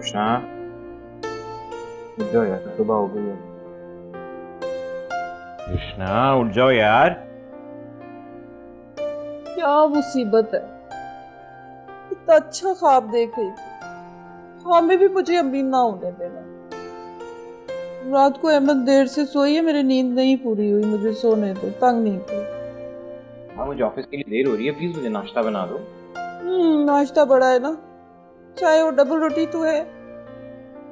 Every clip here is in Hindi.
कृष्णा उठ जाओ यार, सुबह हो गई है। कृष्णा उठ जाओ यार। क्या मुसीबत है, इतना अच्छा ख्वाब देख रही थी, ख्वाब में भी मुझे अमीन ना होने देना। रात को अहमद देर से सोई है, मेरी नींद नहीं पूरी हुई, मुझे सोने दो, तंग नहीं की। हाँ मुझे ऑफिस के लिए देर हो रही है, प्लीज मुझे नाश्ता बना दो। नाश्ता बड़ा है ना, चाय और डबल रोटी तो है,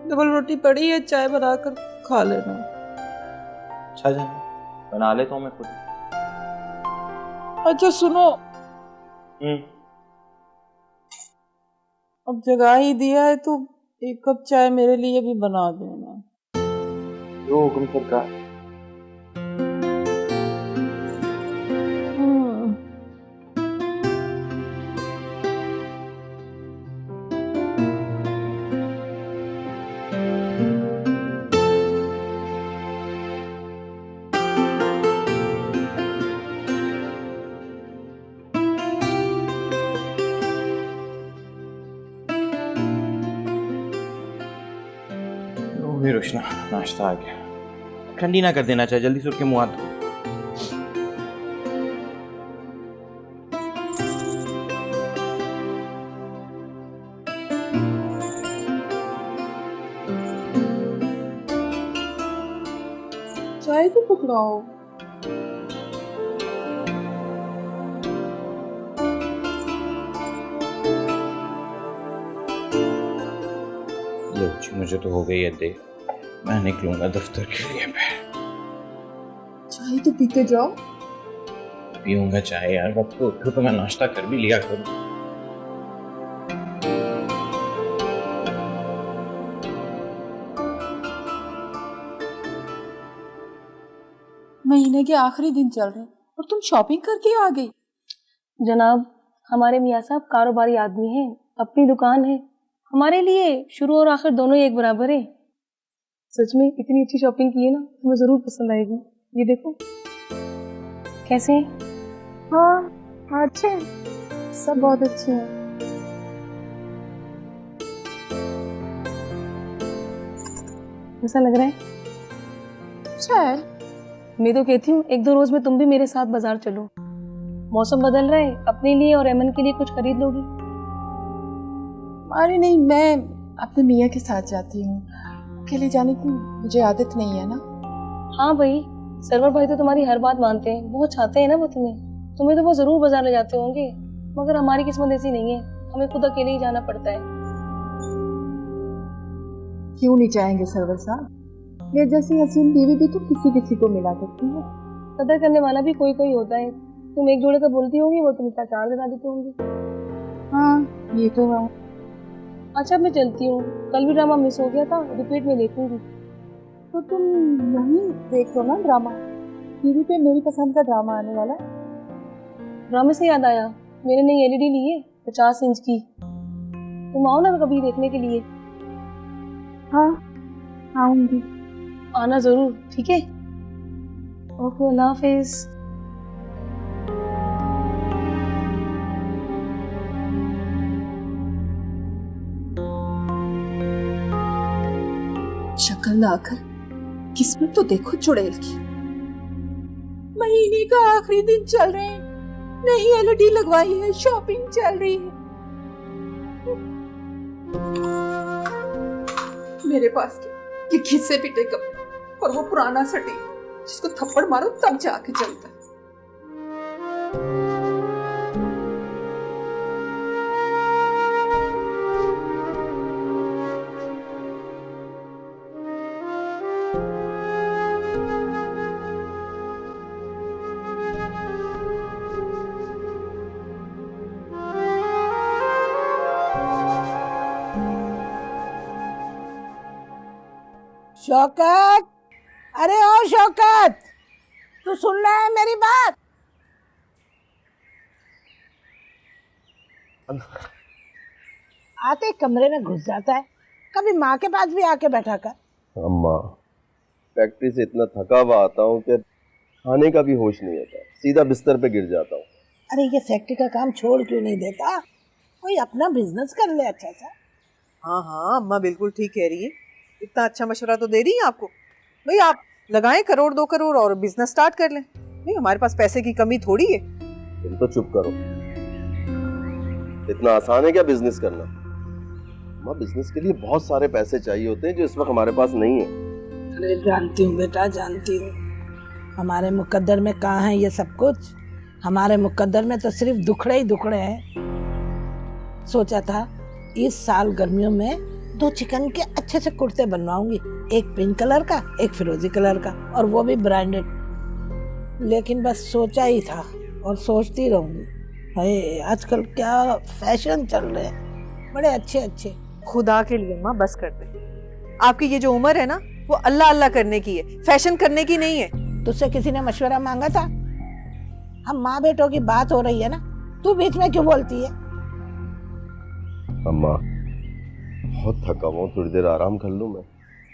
डबल रोटी पड़ी है, चाय बनाकर खा लेना। अच्छा जाना बना लेता हूँ मैं खुद। अच्छा सुनो, अब जगा ही दिया है तो एक कप चाय मेरे लिए भी बना देना। जो हुक्म सरकार। रोशना नाश्ता आ गया, ठंडी ना कर देना चाहिए, जल्दी से उठ के मुंह हाथ धो। चाय तो पकड़ाओ। लो जी मुझे तो हो गई है देर, मैं निकलूंगा दफ्तर के लिए। मैं चाय तो पीते जाओ। पीऊंगा चाय यार, वक्त को उठो तो मैं नाश्ता कर भी लिया करूँ। महीने के आखिरी दिन चल रहे और तुम शॉपिंग करके आ गई। जनाब, हमारे मियाँ साहब कारोबारी आदमी हैं, अपनी दुकान है, हमारे लिए शुरू और आखिर दोनों ही एक बराबर है। सच में इतनी अच्छी शॉपिंग की है ना, तुम्हें जरूर पसंद आएगी। ये देखो कैसे हैं? हाँ अच्छे हैं, सब बहुत अच्छे हैं। कैसा लग रहा है? अच्छा है। मैं तो कहती हूँ एक दो रोज में तुम भी मेरे साथ बाजार चलो, मौसम बदल रहा है, अपने लिए और एमन के लिए कुछ खरीद लोगी। अरे नहीं, मैं अपने मियाँ के साथ जाती हूँ, अकेले जाने की मुझे आदत नहीं है ना। हाँ भाई, सरवर भाई तो तुम्हारी हर बात मानते हैं, बहुत चाहते हैं ना वो तुम्हें तो वो जरूर बाजार ले जाते होंगे, मगर हमारी किस्मत ऐसी नहीं है, हमें खुद अकेले ही जाना पड़ता है। क्यों नहीं चाहेंगे सरवर साहब, मेरे जैसी हसीन बीवी भी तो किसी किसी को मिला करती है। कदर करने वाला भी कोई कोई होता है। तुम एक जोड़े का बोलती होंगी, वो तुम इतना 4 दिला देती होंगी। हाँ ये तो है। अच्छा मैं चलती हूँ, कल भी ड्रामा मिस हो गया था, रिपीट में देखूंगी। तो तुम नहीं देख लो ना ड्रामा, टीवी पे मेरी पसंद का ड्रामा आने वाला है। ड्रामे से याद आया, मैंने नई एलईडी ली है 50 इंच की, तुम आओ ना कभी देखने के लिए। हाँ आऊंगी। आना जरूर, ठीक है? ओके, अल्लाह हाफिज। शक्ल ना आकर किस्मत तो देखो चुड़ैल की। महीने का आखिरी दिन चल रहे हैं, नई एलईडी लगवाई है, शॉपिंग चल रही है, मेरे पास ये खिस्से पिटे कपड़े और वो पुराना सटी जिसको थप्पड़ मारो तब जाके चलता है। शौकत, अरे ओ शौकत, तू सुन रहा है मेरी बात? आते कमरे में घुस जाता है, कभी माँ के पास भी आके बैठा कर। अम्मा, फैक्ट्री से इतना थका हुआ आता हूँ कि खाने का भी होश नहीं होता, सीधा बिस्तर पे गिर जाता हूँ। अरे ये फैक्ट्री का काम छोड़ क्यों नहीं देता, कोई अपना बिजनेस कर ले अच्छा सा। हाँ हाँ, अम्मा बिल्कुल ठीक कह रही है। इतना अच्छा मशवरा तो दे रही है आपको। भाई आप लगाएं 1-2 करोड़ और बिजनेस स्टार्ट कर लें। नहीं, हमारे पास पैसे की कमी थोड़ी है। तुम तो चुप करो। इतना आसान है क्या बिजनेस करना? माँ, बिजनेस के लिए बहुत सारे पैसे चाहिए होते हैं जो इस वक्त हमारे पास नहीं है। अरे जानती हूँ बेटा, जानती हूँ। हमारे मुकद्दर में कहाँ है ये सब कुछ? हमारे मुकद्दर में तो सिर्फ दुखड़े ही दुखड़े हैं। सोचा था इस साल गर्मियों में 2 चिकन के अच्छे से कुर्ते बनवाऊंगी, एक पिंक कलर का, एक फिरोजी कलर का, और वो भी ब्रांडेड। लेकिन बस सोचा ही था और सोचती रहूंगी। हाय, आजकल क्या फैशन चल रहे हैं, बड़े अच्छे अच्छे। खुदा के लिए अम्मा बस कर दे। आपकी ये जो उम्र है ना, वो अल्लाह अल्लाह करने की है, फैशन करने की नहीं है। तुझसे किसी ने मशवरा मांगा था? हम माँ बेटों की बात हो रही है ना, तू बीच में क्यों बोलती है? अम्मा, बहुत थका हुआ हूँ, थोड़ी देर आराम कर लूँ मैं?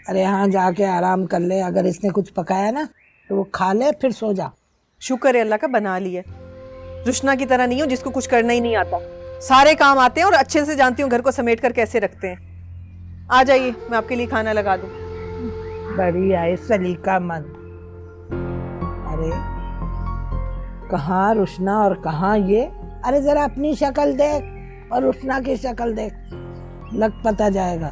अरे हाँ, जाके आराम कर ले। अगर इसने कुछ पकाया ना तो वो खा ले, फिर सो जा। शुक्र है अल्लाह का बना लिया। रुशना की तरह नहीं हो जिसको कुछ करना ही नहीं आता। सारे काम आते हैं और अच्छे से जानती हूँ घर को समेट कर कैसे रखते हैं। आ जाइए, मैं आपके लिए खाना लगा दूँ। बड़ी आई सलीका मंद। अरे कहाँ रुशना और कहाँ ये? अरे जरा अपनी शक्ल देख और रुशना की शक्ल देख, लग पता जाएगा।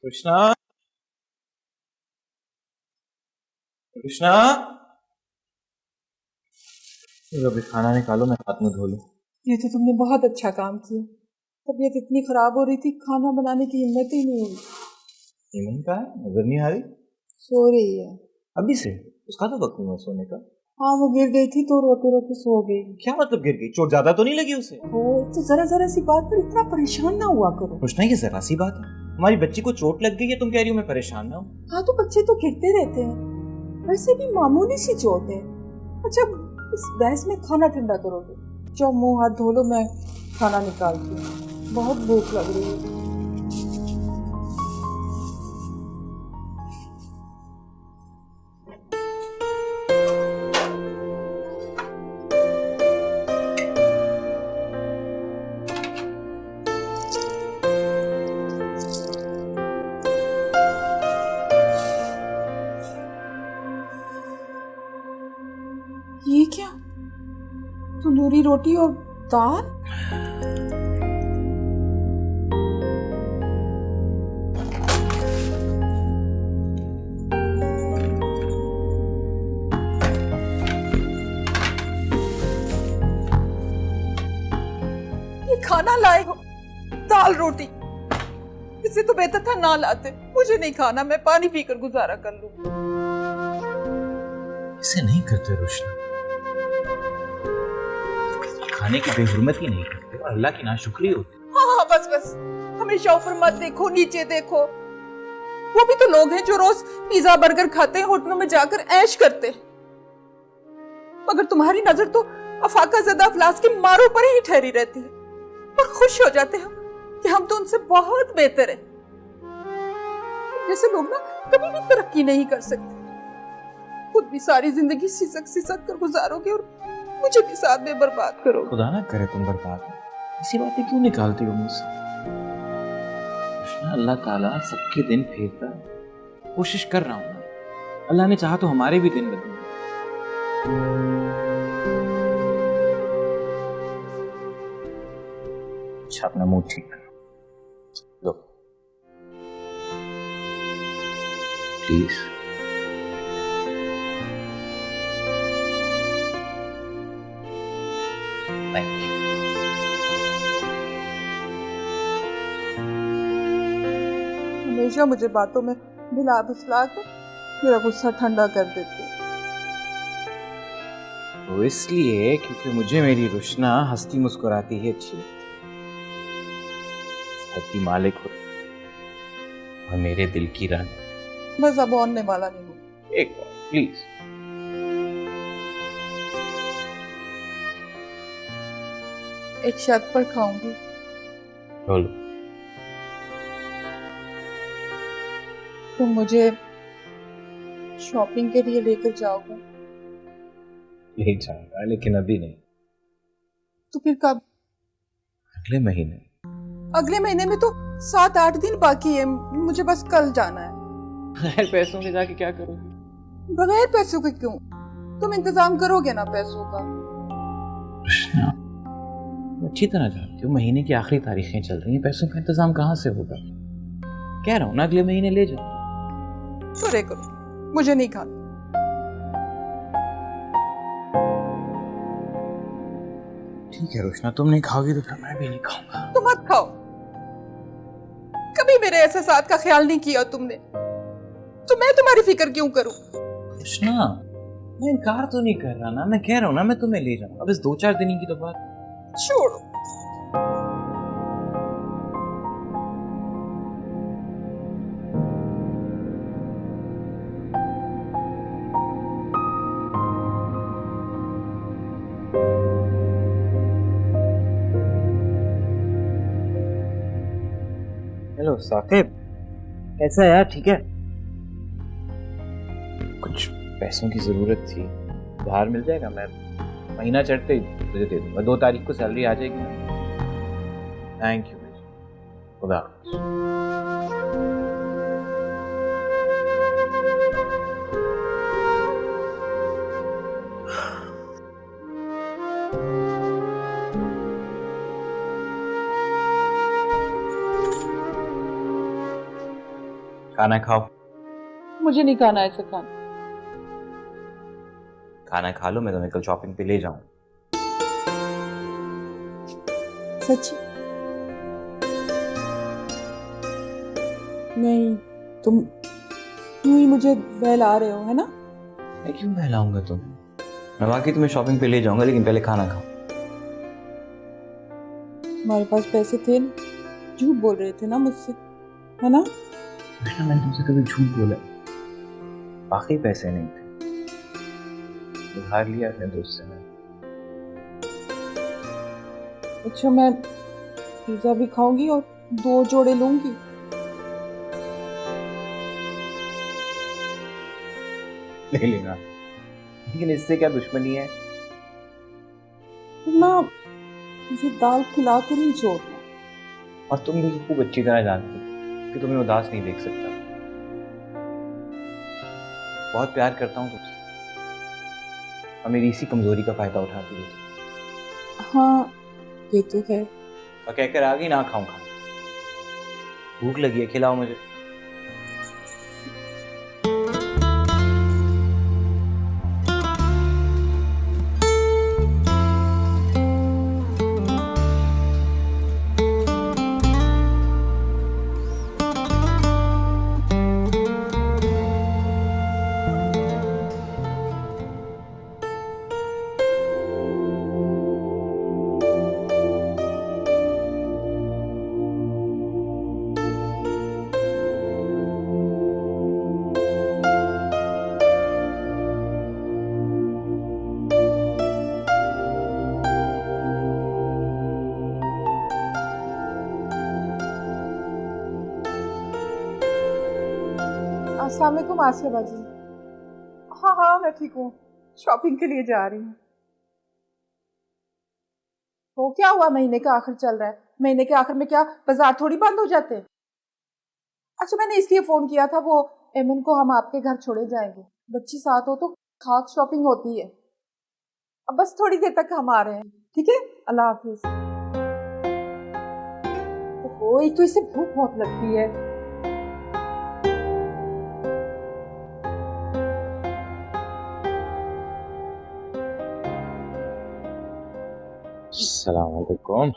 कृष्णा, कृष्णा, चलो अभी खाना निकालो, मैं हाथ में धो लूं। ये तो तुमने बहुत अच्छा काम किया। तबीयत इतनी खराब हो रही थी, खाना बनाने की हिम्मत ही नहीं हुई। ईमन का है, नजर नहीं आ रही? सो रही है। अभी से? उसका तो वक्त हुआ सोने का। हाँ, वो गिर गई थी तो रोते रोते सो गई। क्या मतलब गिर गई? चोट ज्यादा तो नहीं लगी उसे? हो, तो जरा जरा सी बात पर इतना परेशान ना हुआ करो। कृष्णा, ये जरा सी बात है? हमारी बच्ची को चोट लग गई है, तुम कह रही हो मैं परेशान ना हूँ? हाँ, तो बच्चे तो गिरते रहते हैं, वैसे भी मामूली सी चोट है। अच्छा, इस बहस में खाना ठंडा करोगे? जाओ मुंह हाथ धो लो, मैं खाना निकालती हूँ, बहुत भूख लग रही है। ये क्या? तंदूरी रोटी और दाल? ये खाना लाए हो? दाल रोटी? इससे तो बेहतर था ना लाते। मुझे नहीं खाना, मैं पानी पीकर गुजारा कर लूं। इसे नहीं करते रुशना, खाने की बेहुरमती नहीं करते और अल्लाह की नाशुक्री होती। हाँ हाँ, बस बस, हमेशा ऊपर मत देखो, नीचे देखो। वो भी तो लोग हैं जो रोज पिज्जा बर्गर खाते हैं, होटलों में जाकर ऐश करते हैं। मगर तुम्हारी नजर तो अफाका ज़दा अफलास के मारों पर ही ठहरी रहती है और खुश हो जाते हैं कि हम तो उनसे बहुत बेहतर हैं। जैसे लोग ना कभी भी तरक्की नहीं कर सकते, खुद भी सारी जिंदगी सिसक सिसक कर गुजारोगे और मुझे भी साथ में बर्बाद करोगे। खुदा ना करे तुम बर्बाद हो। ऐसी बातें क्यों निकालती हो मुझसे? कृष्णा, अल्लाह ताला सबके दिन फेरता है। कोशिश कर रहा हूँ मैं। अल्लाह ने चाहा तो हमारे भी दिन बदलेंगे। अच्छा, अपना मूड ठीक करो। लो प्लीज। Thank you. हमेशा मुझे बातों में भिला फुसला कर मेरा गुस्सा ठंडा कर देते। वो इसलिए क्योंकि मुझे मेरी रुशना हंसती मुस्कुराती ही अच्छी लगती है। धरती मालिक हो और मेरे दिल की रानी। बस अब औरने वाला नहीं हूँ। एक बार प्लीज। एक शर्त पर खाऊंगी। बोलो। तुम मुझे शॉपिंग के लिए लेकर जाओगे? ले जाऊंगा, लेकिन अभी नहीं। तो फिर कब? अगले महीने। अगले महीने में तो 7-8 दिन बाकी है, मुझे बस कल जाना है। बगैर पैसों के जाके क्या करोगे? बगैर पैसों के क्यों? तुम इंतजाम करोगे ना पैसों का। कृष्णा, अच्छी तरह जानती हूँ महीने की आखिरी तारीखें चल रही हैं, पैसों का इंतजाम कहाँ से होगा? कह रहा हूँ ना अगले महीने ले जाओ। करो, मुझे नहीं खाना। ठीक है रोशना, तुम नहीं खाओगी तो फिर मैं भी नहीं खाऊंगा। तुम मत खाओ, कभी मेरे एहसास का ख्याल नहीं किया तुमने, तो मैं तुम्हारी फिक्र क्यों करूं? रोशना, मैं इनकार तो नहीं कर रहा ना, मैं कह रहा हूँ ना मैं तुम्हें ले जाऊंगा, बस 2-4 दिन की तो बात। छोड़ो। हेलो साकिब, कैसा है यार? ठीक है? कुछ पैसों की जरूरत थी, उधार मिल जाएगा? मैं महीना चढ़ते ही तुझे दे दूंगा, 2 तारीख को सैलरी आ जाएगी ना। थैंक यू, खुदा हाफिज। खाना खाओ। मुझे नहीं खाना ऐसा खाना। खाना खा लो, मैं तुम्हें कल शॉपिंग पे ले जाऊं। सच्ची? नहीं, तुम यूं ही मुझे बहला रहे हो, है ना? मैं क्यों बहलाऊंगा तुम्हें? मैं वाकई तुम्हें शॉपिंग पे ले जाऊंगा, लेकिन पहले खाना खाओ। हमारे पास पैसे थे ना, झूठ बोल रहे थे ना मुझसे, है ना? कृष्णा, मैंने तुमसे कभी झूठ बोला? बाकी पैसे नहीं थे, उधार लिया अपने दोस्त से। अच्छा, मैं पिज्जा भी खाऊंगी और 2 जोड़े लूंगी। ले लेना, लेकिन इससे क्या दुश्मनी है? ना, मुझे दाल खिला कर ही छोड़ना। और तुम भी खूब अच्छी तरह जानती हो कि तुम्हें उदास नहीं देख सकता। बहुत प्यार करता हूँ तुमसे, और मेरी इसी कमजोरी का फायदा उठाती हो। हाँ, ये तो है। और कहकर आ गई ना खाऊं खाऊं। भूख लगी है, खिलाओ मुझे। अस्सलाम वालेकुम आसिया बाजी। हाँ हाँ, मैं ठीक हूँ, शॉपिंग के लिए जा रही हूँ। तो क्या हुआ, महीने का आखिर चल रहा है, महीने के आखिर में क्या बाजार थोड़ी बंद हो जाते? अच्छा, मैंने इसलिए फोन किया था, वो एमन को हम आपके घर छोड़े जाएंगे, बच्ची साथ हो तो खास शॉपिंग होती है। अब बस थोड़ी देर तक हम आ रहे हैं, ठीक है? अल्लाह हाफिज। ओहो, एक तो इसे भूख बहुत लगती है। अस्सलाम वालेकुम।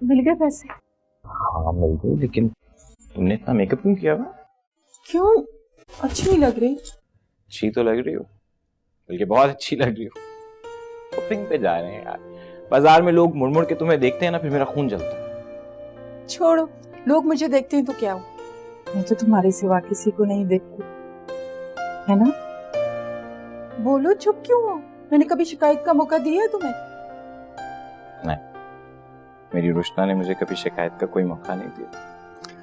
मिल गए पैसे? हाँ मिल गई, लेकिन तुमने इतना मेकअप क्यों किया हुआ? क्यों? अच्छी नहीं लग रही? अच्छी तो लग रही हो, बल्कि बहुत अच्छी लग रही हो। शॉपिंग पे जा रहे हैं यार, बाजार में लोग मुड़ मुड़ के तुम्हें देखते हैं ना, फिर मेरा खून जलता है। छोड़ो, लोग मुझे देखते हैं तो क्या हो, मैं तो तुम्हारे सिवा किसी को नहीं देखती, है ना? बोलो, चुप क्यों हो? मैंने कभी शिकायत का मौका दिया है तुम्हें? नहीं, मेरी रुश्ता ने मुझे कभी शिकायत का कोई मौका नहीं दिया।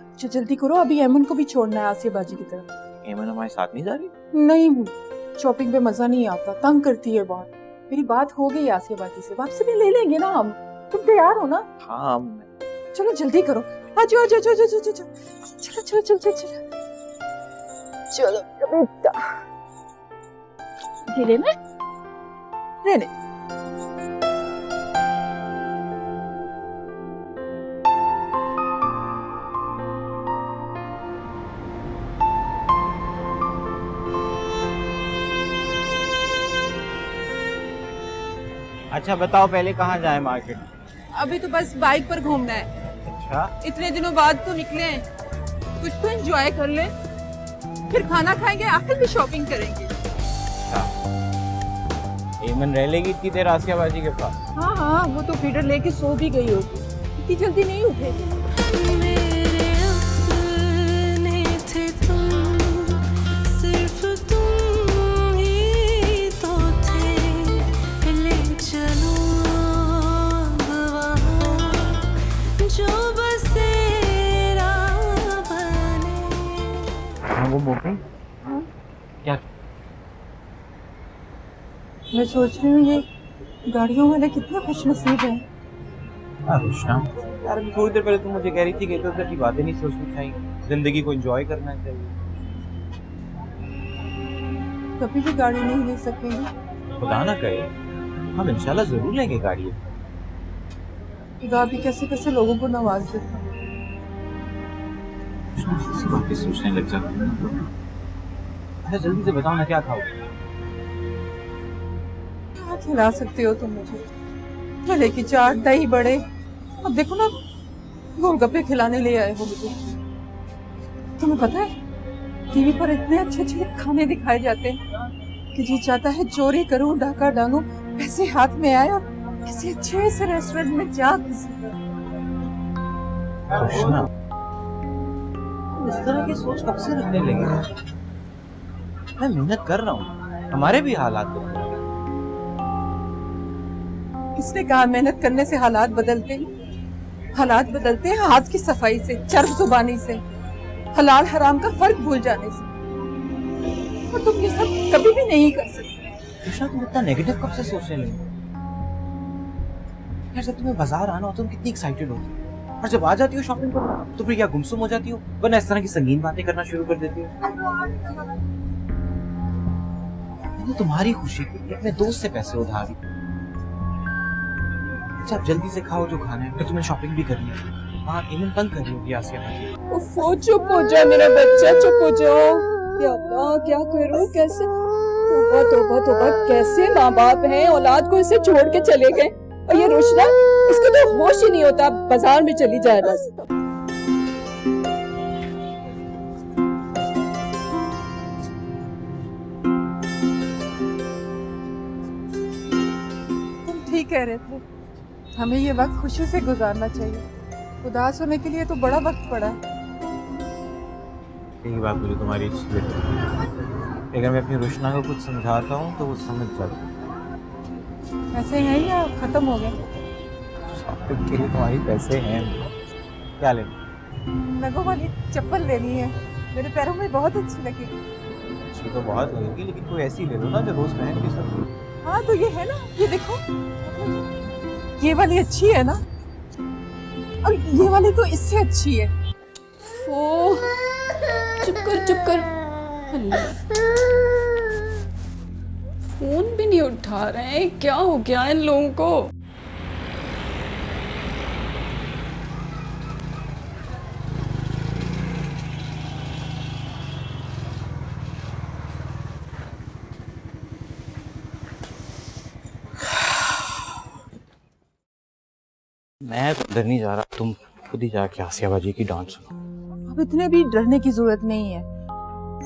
अच्छा जल्दी करो, अभी एमन को भी छोड़ना है आसिया बाजी की तरफ। एमन हमारे साथ नहीं जा रही? नहीं, शॉपिंग पे मजा नहीं आता, तंग करती है बहुत, मेरी बात हो गई आसिया बाजी से, वापसी भी ले लेंगे ना हम। तुम तैयार हो ना? हाँ चलो जल्दी करो, आ जाओ आ जाओ चलो चलो चलो चलो चलो चलो चलो चलो चलो बेटा, ये लेना रहने। अच्छा बताओ पहले कहाँ जाए मार्केट? अभी तो बस बाइक पर घूमना है। अच्छा इतने दिनों बाद तो निकले हैं, कुछ तो एंजॉय कर ले, फिर खाना खाएंगे, आखिर भी शॉपिंग करेंगे। एमन रह लेगी इतनी देर आसिया बाजी के पास? हाँ हाँ, वो तो फीडर लेके सो भी गई होगी, इतनी जल्दी नहीं उठेगी। वो मोकनी क्या? मैं सोच रही हूँ ये गाड़ियों वाले कितने खुशनसीब हैं। रुष्ना यार अभी थोड़ी देर पहले तुम मुझे कह रही थी कि इधर उधर की बातें नहीं सोचनी चाहिए, जिंदगी को एंजॉय करना चाहिए। कभी भी गाड़ी नहीं ले सकेंगे। खुदा ना करे, हम इंशाल्लाह जरूर लेंगे गाड़ी। खुदा भी कैसे कैसे लोगों को नवाज देता है। इसी बातें सोचने लग जाती हूँ। अच्छा जल्दी से बताओ ना क्या खाओगे? क्या खिला सकते हो तुम मुझे? गले की चाट, दही बड़े, अब देखो ना गोलगप्पे खिलाने ले आए हो मुझे। तुम्हें पता है टीवी पर इतने अच्छे अच्छे खाने दिखाए जाते हैं कि जी चाहता है चोरी करूं, डाका डालूं, पैसे हाथ में आए और किसी अच्छे से रेस्टोरेंट में जा रुष्ना इस तरह की सोच कब से रखने लगे? मैं मेहनत कर रहा हूँ, हमारे भी हालात बदल रहे हैं। किसने कहा मेहनत करने से हालात बदलते हैं? हालात बदलते हैं हाथ की सफाई से, चर्ब जुबानी से, हलाल हराम का फर्क भूल जाने से। और तुम ये सब कभी भी नहीं कर सकते। रुष्ना तुम इतना नेगेटिव कब से सोचने लगे? यार जब तुम्हें बाजार आना हो तुम कितनी एक्साइटेड होती हो, और जब आ जाती हो शॉपिंग करना तो फिर क्या गुमसुम हो जाती हो, वरना इस तरह की संगीन बातें करना शुरू कर देती हो। मैंने तुम्हारी खुशी के अपने दोस्त से पैसे उधार लिए। अच्छा अब जल्दी से खाओ जो खाना है, फिर तुम्हें शॉपिंग भी करनी है। हाँ एमन तंग कर रही होगी आसिया बाजी। उफ़ो, चुप हो जा मेरा बच्चा, चुप हो जाओ। या अल्लाह क्या करूं, कैसे? तौबा तौबा तौबा, कैसे माँ बाप हैं औलाद को इसे छोड़ के चले गए। और ये रोशना, इसको तो होश ही नहीं होता, बाजार में चली जाए बस। तुम ठीक कह रहे थे, हमें ये वक्त खुशी से गुजारना चाहिए। उदास होने के लिए तो बड़ा वक्त पड़ा है। यही बात मुझे तुम्हारी अच्छी लगती है, अगर मैं अपनी रुष्ना को कुछ समझाता हूँ तो वो समझ जाती है। ऐसे हैं या खत्म हो गए? शॉपिंग के लिए तुम्हारी पैसे हैं, क्या लेना? नगों वाली चप्पल लेनी है, मेरे पैरों में बहुत अच्छी लगेगी। अच्छी तो बहुत लगेगी लेकिन कोई ऐसी ले लो ना जो रोज पहन के सकती। हाँ तो ये है ना, ये देखो, ये वाली अच्छी है ना, और ये वाली तो इससे अच्छी है। ओ, चुप कर चुप कर। अल्लाह, फोन भी नहीं उठा रहे हैं, क्या हो गया इन लोगों को? मैं तो इधर नहीं जा रहा, तुम खुद ही जाके आसिया बाजी की डांस सुनो। अब इतने भी डरने की जरूरत नहीं है।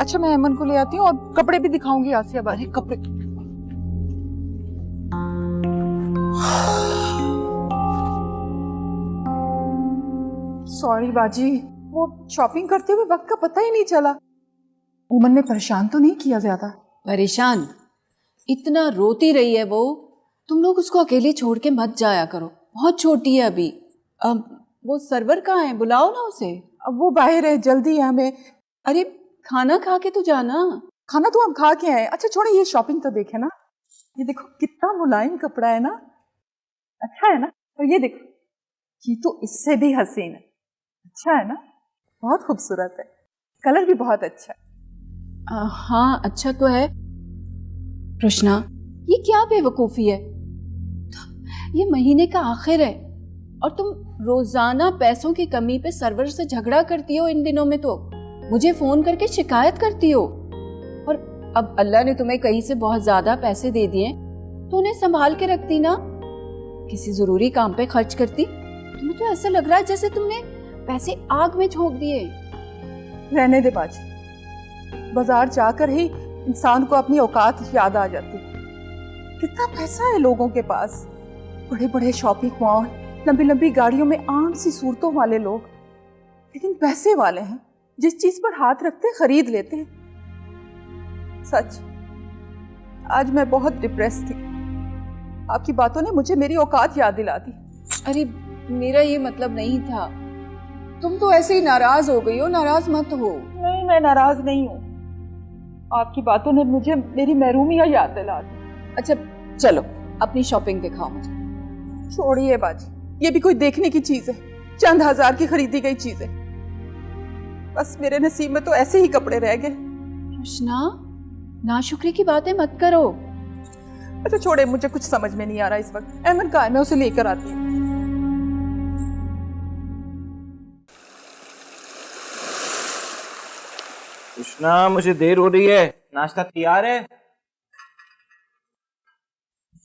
अच्छा मैं अमन को ले आती हूँ और कपड़े भी दिखाऊंगी आसिया बाजी। कपड़े सॉरी बाजी, वो शॉपिंग करते हुए वक्त का पता ही नहीं चला। उमन ने परेशान तो नहीं किया ज्यादा? परेशान? इतना रोती रही है वो, तुम लोग उसको अकेले छोड़ के मत जाया करो, बहुत छोटी है अभी। अब वो सरवर कहाँ है, बुलाओ ना उसे। अब वो बाहर है, जल्दी है हमें। अरे खाना खा के तो जाना। खाना तो हम खा के आए। अच्छा छोड़े, ये शॉपिंग तो देखे ना। ये देखो कितना मुलायम कपड़ा है ना, अच्छा है ना। और ये देखो, ये तो इससे भी हसीन है, अच्छा है ना, बहुत खूबसूरत है, कलर भी बहुत अच्छा है। हाँ अच्छा तो है। कृष्णा, ये क्या बेवकूफ़ी है। ये महीने का आखिर है और तुम रोजाना पैसों की कमी पे सर्वर से झगड़ा करती हो। इन दिनों में तो मुझे फोन करके शिकायत करती हो। और अब अल्लाह ने तुम्हें कहीं से बहुत ज्यादा पैसे दे दिए तो उन्हें संभाल के रखती ना, किसी जरूरी काम पे खर्च करती। तुम्हें तो ऐसा लग रहा है जैसे तुमने पैसे आग में झोंक दिए। रहने दे बाजी, बाजार जाकर ही इंसान को अपनी औकात याद आ जाती। कितना पैसा है लोगों के पास, बड़े बड़े शॉपिंग मॉल, लंबी लंबी गाड़ियों में आम सी सूरतों वाले लोग, लेकिन पैसे वाले हैं, जिस चीज पर हाथ रखते खरीद लेते हैं। सच, आज मैं बहुत डिप्रेस थी, आपकी बातों ने मुझे मेरी औकात याद दिला दी। अरे मेरा ये मतलब नहीं था, तुम तो ऐसे ही नाराज हो गई हो। नाराज मत हो। नहीं, मैं नाराज नहीं हूँ, आपकी बातों ने मुझे मेरी महरूमियत याद दिला दी। अच्छा चलो अपनी शॉपिंग दिखाओ मुझे। छोड़िए बाजी, ये भी कोई देखने की चीज है, चंद हजार की खरीदी गई चीज है। बस मेरे नसीब में तो ऐसे ही कपड़े रह गए। कृष्णा, नाशुक्री की बातें मत करो। अच्छा छोड़े, मुझे कुछ समझ में नहीं आ रहा इस वक्त। अहमद कहाँ है, मैं उसे लेकर आती हूँ। कृष्णा, मुझे देर हो रही है, नाश्ता तैयार है?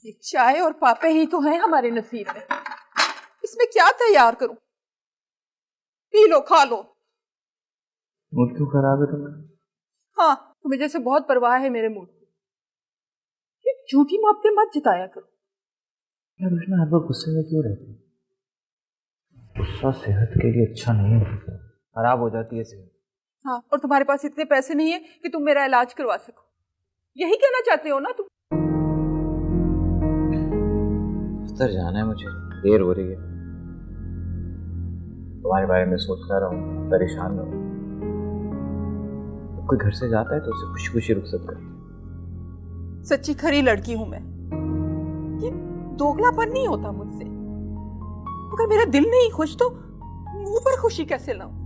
एक चाय और पापे ही तो हैं हमारे नसीब में, इसमें क्या तैयार करूं? पी लो, खा लो। मूड क्यों खराब है तुम्हारा? हाँ, तुम्हें जैसे बहुत परवाह है मेरे मूड की। ये झूठी मोहब्बतें मत जिताया करो। यार कृष्णा, हर बार गुस्से में क्यों रहती? गुस्सा सेहत के लिए अच्छा नहीं है, खराब हो जाती है सेहत। हाँ, और तुम्हारे पास इतने पैसे नहीं है कि तुम मेरा इलाज करवा सको, यही कहना चाहते हो ना तुम? दफ्तर जाना है मुझे, देर हो रही है। तुम्हारे बारे में सोचता रहूं, परेशान रहूं। कोई घर से जाता है तो उसे खुशी खुशी रुखसत करती है। सच्ची खरी लड़की हूं मैं, ये दोगलापन नहीं होता मुझसे। अगर मेरा दिल नहीं खुश तो मुंह पर खुशी कैसे लाऊं?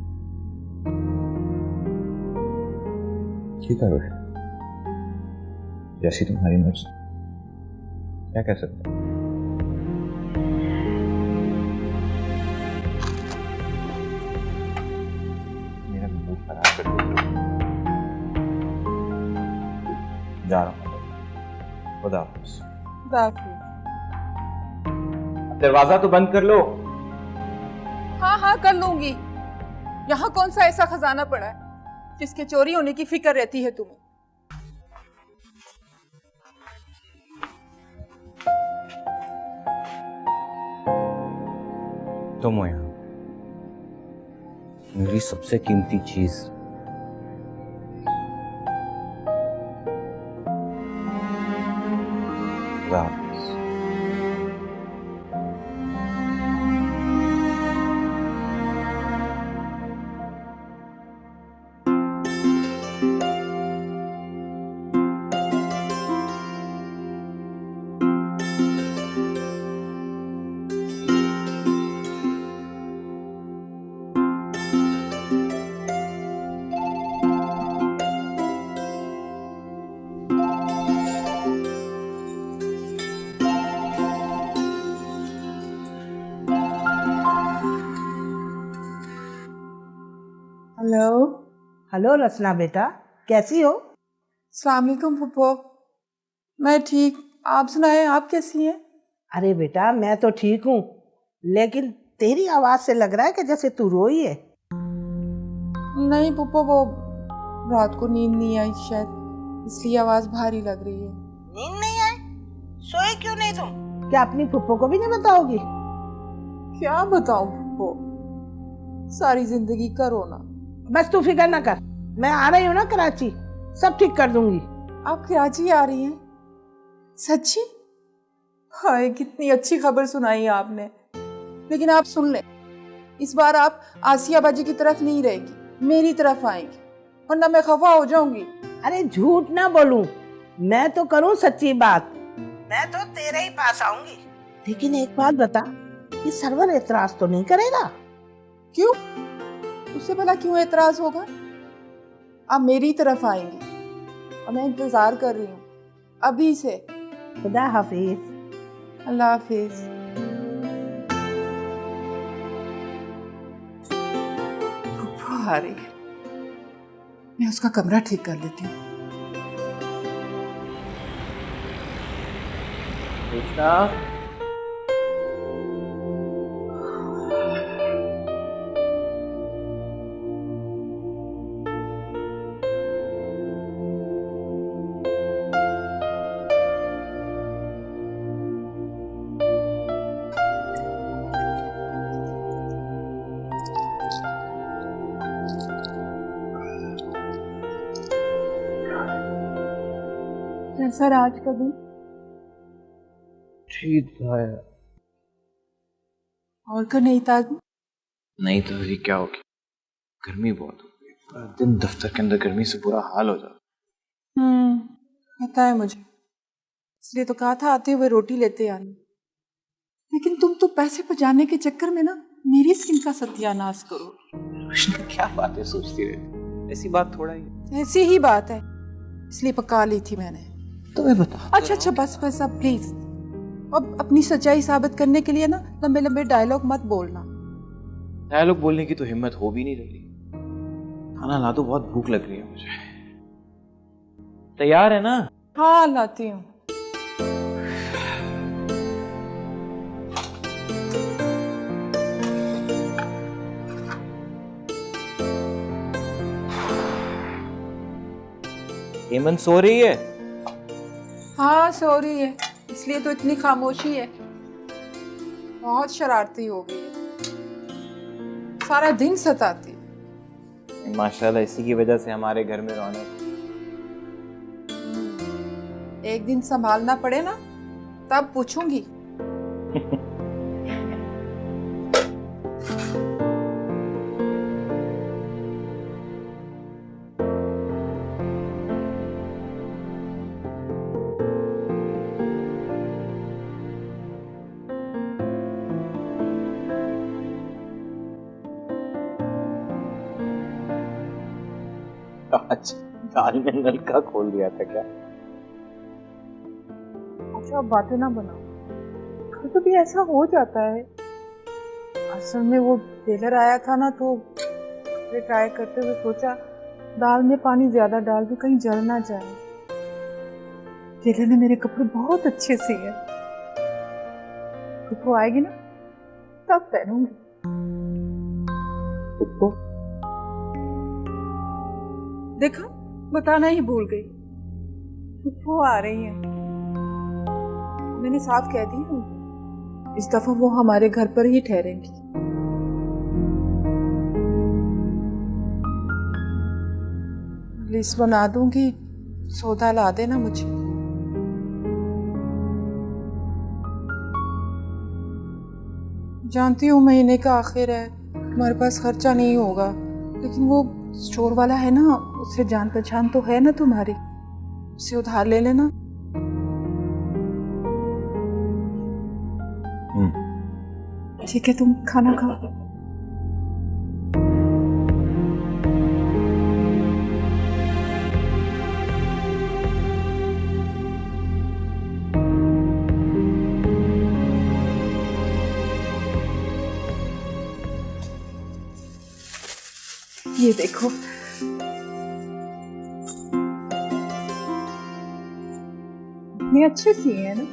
ठीक है रोशन, जैसी तुम्हारी मर्जी, क्या कह सकते हैं। मेरा मूड खराब कर दिया, जा रहा हूँ। खुदा हाफिज़। दरवाजा तो बंद कर लो। हाँ हाँ कर लूंगी। यहाँ कौन सा ऐसा खजाना पड़ा है जिसके चोरी होने की फिक्र रहती है तुम्हें? तुम हो यहाँ, मेरी सबसे कीमती चीज। खुदा हाफिज़। हेलो। हेलो रचना बेटा, कैसी हो? अस्सलाम वालेकुम फुप्पो। मैं ठीक, आप सुनाएं, आप कैसी हैं? अरे बेटा मैं तो ठीक हूँ, लेकिन तेरी आवाज से लग रहा है कि जैसे तू रोई है। नहीं फुप्पो, वो रात को नींद नहीं आई शायद, इसलिए आवाज भारी लग रही है। नींद नहीं आई? सोए क्यों नहीं तुम? क्या अपनी फुप्पो को भी नहीं बताओगी? क्या बताऊं फुप्पो, सारी जिंदगी का रोना। बस तू फिक्र ना कर, मैं आ रही हूँ ना कराची, सब ठीक कर दूंगी। आप कराची आ रही हैं? सच्ची? हाय कितनी अच्छी खबर सुनाई आपने। लेकिन आप सुन लें, इस बार आप आसिया बाजी की तरफ नहीं रहेगी, मेरी तरफ आएंगी, वरना मैं खफा हो जाऊंगी। अरे झूठ ना बोलूं, मैं तो करूं सच्ची बात। मैं तो तेरे ही पास आऊंगी। लेकिन एक बात बता, ये सरवर एतराज तो नहीं करेगा? क्यों? उससे भला क्यों एतराज होगा? आप मेरी तरफ आएंगी और मैं इंतजार कर रही हूँ अभी से। खुदा हाफिज। अल्लाह हाफिज। फूफा आ रही है, मैं उसका कमरा ठीक कर लेती हूँ। कृष्णा, कैसा रहा आज का दिन? ठीक था यार। और का नहीं था? नहीं तो अभी क्या होगी, गर्मी बहुत हो गई, पूरा दिन दफ्तर के अंदर गर्मी से बुरा हाल हो जाता। पता है मुझे, इसलिए तो कहा था आते हुए रोटी लेते आना। लेकिन तुम तो पैसे बचाने के चक्कर में ना मेरी स्किन का सत्यानाश करो। रोशनी क्या बातें सोचती रहती, ऐसी बात थोड़ा ही है। ऐसी ही बात है, इसलिए पका ली थी मैंने। तुम्हें बता। अच्छा बस अब प्लीज, अब अपनी सच्चाई साबित करने के लिए ना लंबे लंबे डायलॉग मत बोलना। डायलॉग बोलने की तो हिम्मत हो भी नहीं रही। खाना ला दो, बहुत भूख लग रही है मुझे। तैयार है ना? हाँ लाती हूँ। हेमंत सो रही है? हाँ सो रही है, इसलिए तो इतनी खामोशी है। बहुत शरारती हो गई है, सारा दिन सताती। माशाल्लाह, इसी की वजह से हमारे घर में रौनक। एक दिन संभालना पड़े ना, तब पूछूंगी। आज दाल में नलका खोल दिया था क्या? अच्छा बातें ना बनाओ, कभी कभी ऐसा हो जाता है। असल में वो टेलर आया था ना, तो कपड़े ट्राई करते हुए सोचा दाल में पानी ज्यादा डाल दूं, कहीं जल ना जाए। टेलर ने मेरे कपड़े बहुत अच्छे सिए, वो आएगी ना तब पहनूंगी। तो देखा, बताना ही भूल गई, वो आ रही है। मैंने साफ कह दिया उनको, इस दफा वो हमारे घर पर ही ठहरेंगी। लिस्ट बना दूंगी, सौदा ला देना मुझे। जानती हूँ महीने का आखिर है, हमारे पास खर्चा नहीं होगा, लेकिन वो स्टोर वाला है ना, उससे जान पहचान तो है ना तुम्हारी, उससे उधार ले लेना। ठीक है, तुम खाना खाओ। ये देखो, इतने अच्छे सिए हैं ना।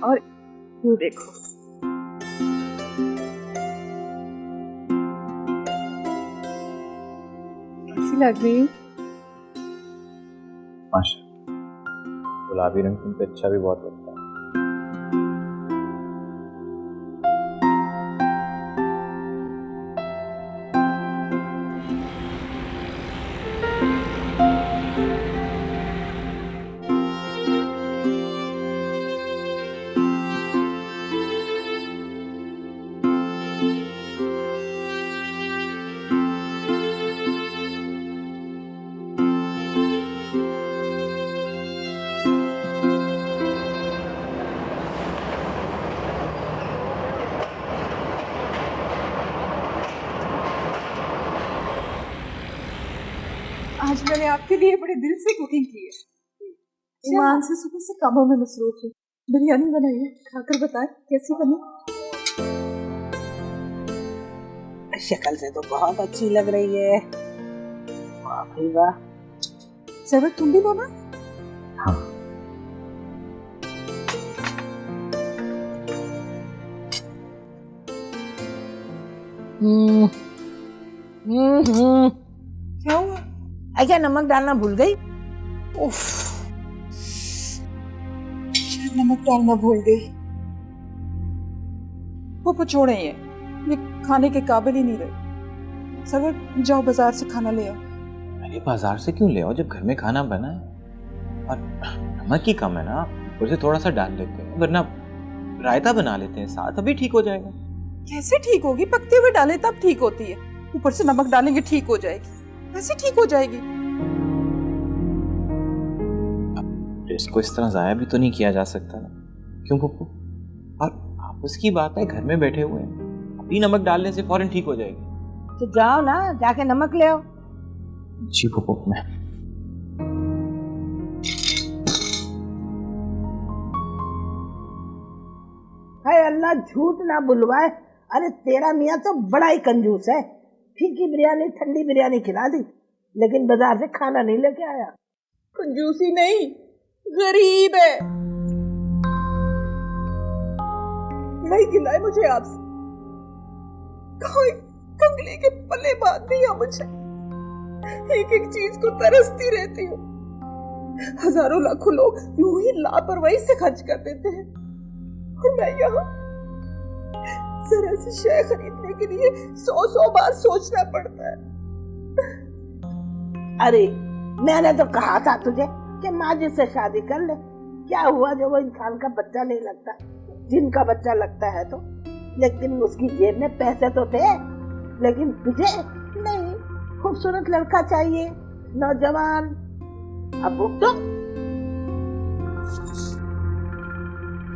और ये देखो, कैसी लग रही हूँ? माशाल्लाह, गुलाबी रंग तुम पे अच्छा भी बहुत लगता है। मैंने आपके लिए बड़े दिल से कुकिंग की है। ईमान से सुबह से कामों में मसरूफ है। बिरयानी बनाई है, खाकर बताएं कैसी बनी। शक्ल से तो बहुत अच्छी लग रही है। वाह भाई वाह। सरवर तुम भी लो ना। हाँ। क्या हुआ? अच्छा नमक डालना भूल गई। उफ, शायद नमक डालना भूल गई। वो छोड़े ये खाने के काबिल ही नहीं रहे। सरवर जाओ बाजार से खाना ले आओ। अरे बाजार से क्यों ले आओ जब घर में खाना बना है? और नमक ही कम है ना, उसे थोड़ा सा डाल लेते हैं, वरना रायता बना लेते हैं साथ, अभी ठीक हो जाएगा। कैसे ठीक होगी? पकते हुए डालें तब ठीक होती है, ऊपर से नमक डालेंगे ठीक हो जाएगी। ऐसे ठीक हो जाएगी? इसको इस तरह जाया भी तो नहीं किया जा सकता ना, क्यों पप्पू? और आपस की बात है, घर में बैठे हुए हैं, अभी नमक डालने से फौरन ठीक हो जाएगी। तो जाओ ना, जाके नमक ले आओ। जी पप्पू, मैं हाय अल्लाह झूठ ना बुलवाए। अरे तेरा मियाँ तो बड़ा ही कंजूस है। फीकी बिरयानी ठंडी बिरयानी खिला दी, लेकिन बाजार से खाना नहीं लेके आया। कंजूसी नहीं, गरीब है। नहीं खिलाए मुझे आपसे, कोई कंगली के पल्ले बांध दिया मुझे। एक एक चीज को तरसती रहती हूँ। हजारों लाखों लोग यूं ही लापरवाही से खर्च कर देते हैं, और मैं यहाँ जरा सी शय खरीदने के लिए 100 बार सोचना पड़ता है। अरे मैंने तो कहा था तुझे कि माजिद से शादी कर ले। क्या हुआ जो वो इंसान का बच्चा नहीं लगता, जिनका बच्चा लगता है तो। लेकिन उसकी जेब में पैसे तो थे, लेकिन तुझे नहीं। खूबसूरत लड़का चाहिए, नौजवान। अब तो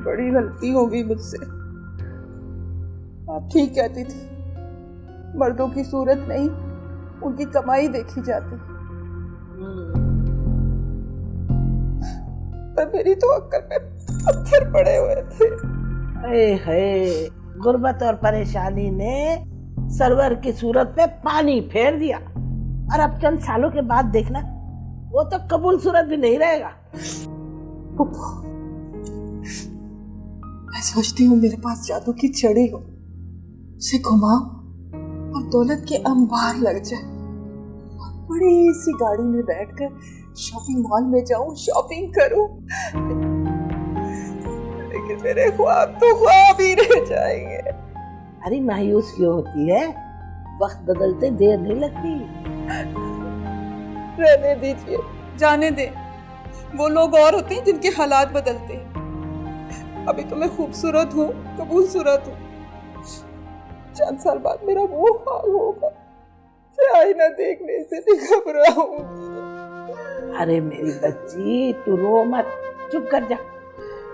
बड़ी गलती हो गई मुझसे। आप ठीक कहती थी, मर्दों की सूरत नहीं उनकी कमाई देखी जाती। पर मेरी तो अक्ल में पत्थर पड़े हुए थे। गुर्बत और परेशानी ने सरवर की सूरत पे पानी फेर दिया, और अब चंद सालों के बाद देखना वो तो कबूल सूरत भी नहीं रहेगा। मैं सोचती हूँ मेरे पास जादू की छड़ी हो, उसे घुमाओ और दौलत के अंबार लग जाए। बड़ी सी गाड़ी में बैठकर शॉपिंग मॉल में जाऊं, शॉपिंग करूं। लेकिन मेरे ख्वाब तो ख्वाब ही रह जाएंगे। अरे मायूस क्यों होती है? वक्त बदलते देर नहीं लगती। रहने दीजिए, जाने दे। वो लोग और होते हैं जिनके हालात बदलते हैं। अभी तो मैं खूबसूरत हूँ, कबूल सूरत हूँ। चंद साल बाद मेरा वो हाल होगा, आईना देखने से भी घबराऊंगी। अरे मेरी बच्ची तू रो मत, चुप कर जा।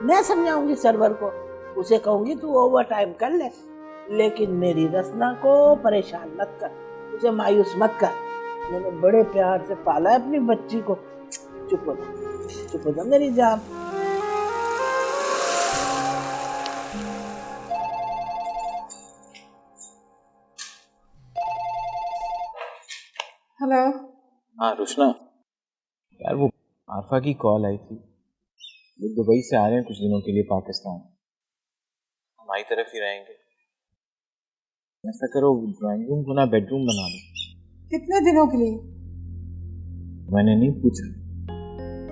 मैं समझाऊंगी सरवर को, उसे कहूंगी तू ओवर टाइम कर ले, लेकिन मेरी रसना को परेशान मत कर, उसे मायूस मत कर। मैंने बड़े प्यार से पाला है अपनी बच्ची को। चुप हो जा, चुप हो जा मेरी जान। हेलो। हाँ रुशना, यार वो आरफा की कॉल आई थी, वो दुबई से आ रहे हैं कुछ दिनों के लिए पाकिस्तान, हमारी तरफ ही रहेंगे। ऐसा करो ड्राइंग रूम को ना बेडरूम बना लो। कितने दिनों के लिए? मैंने नहीं पूछा।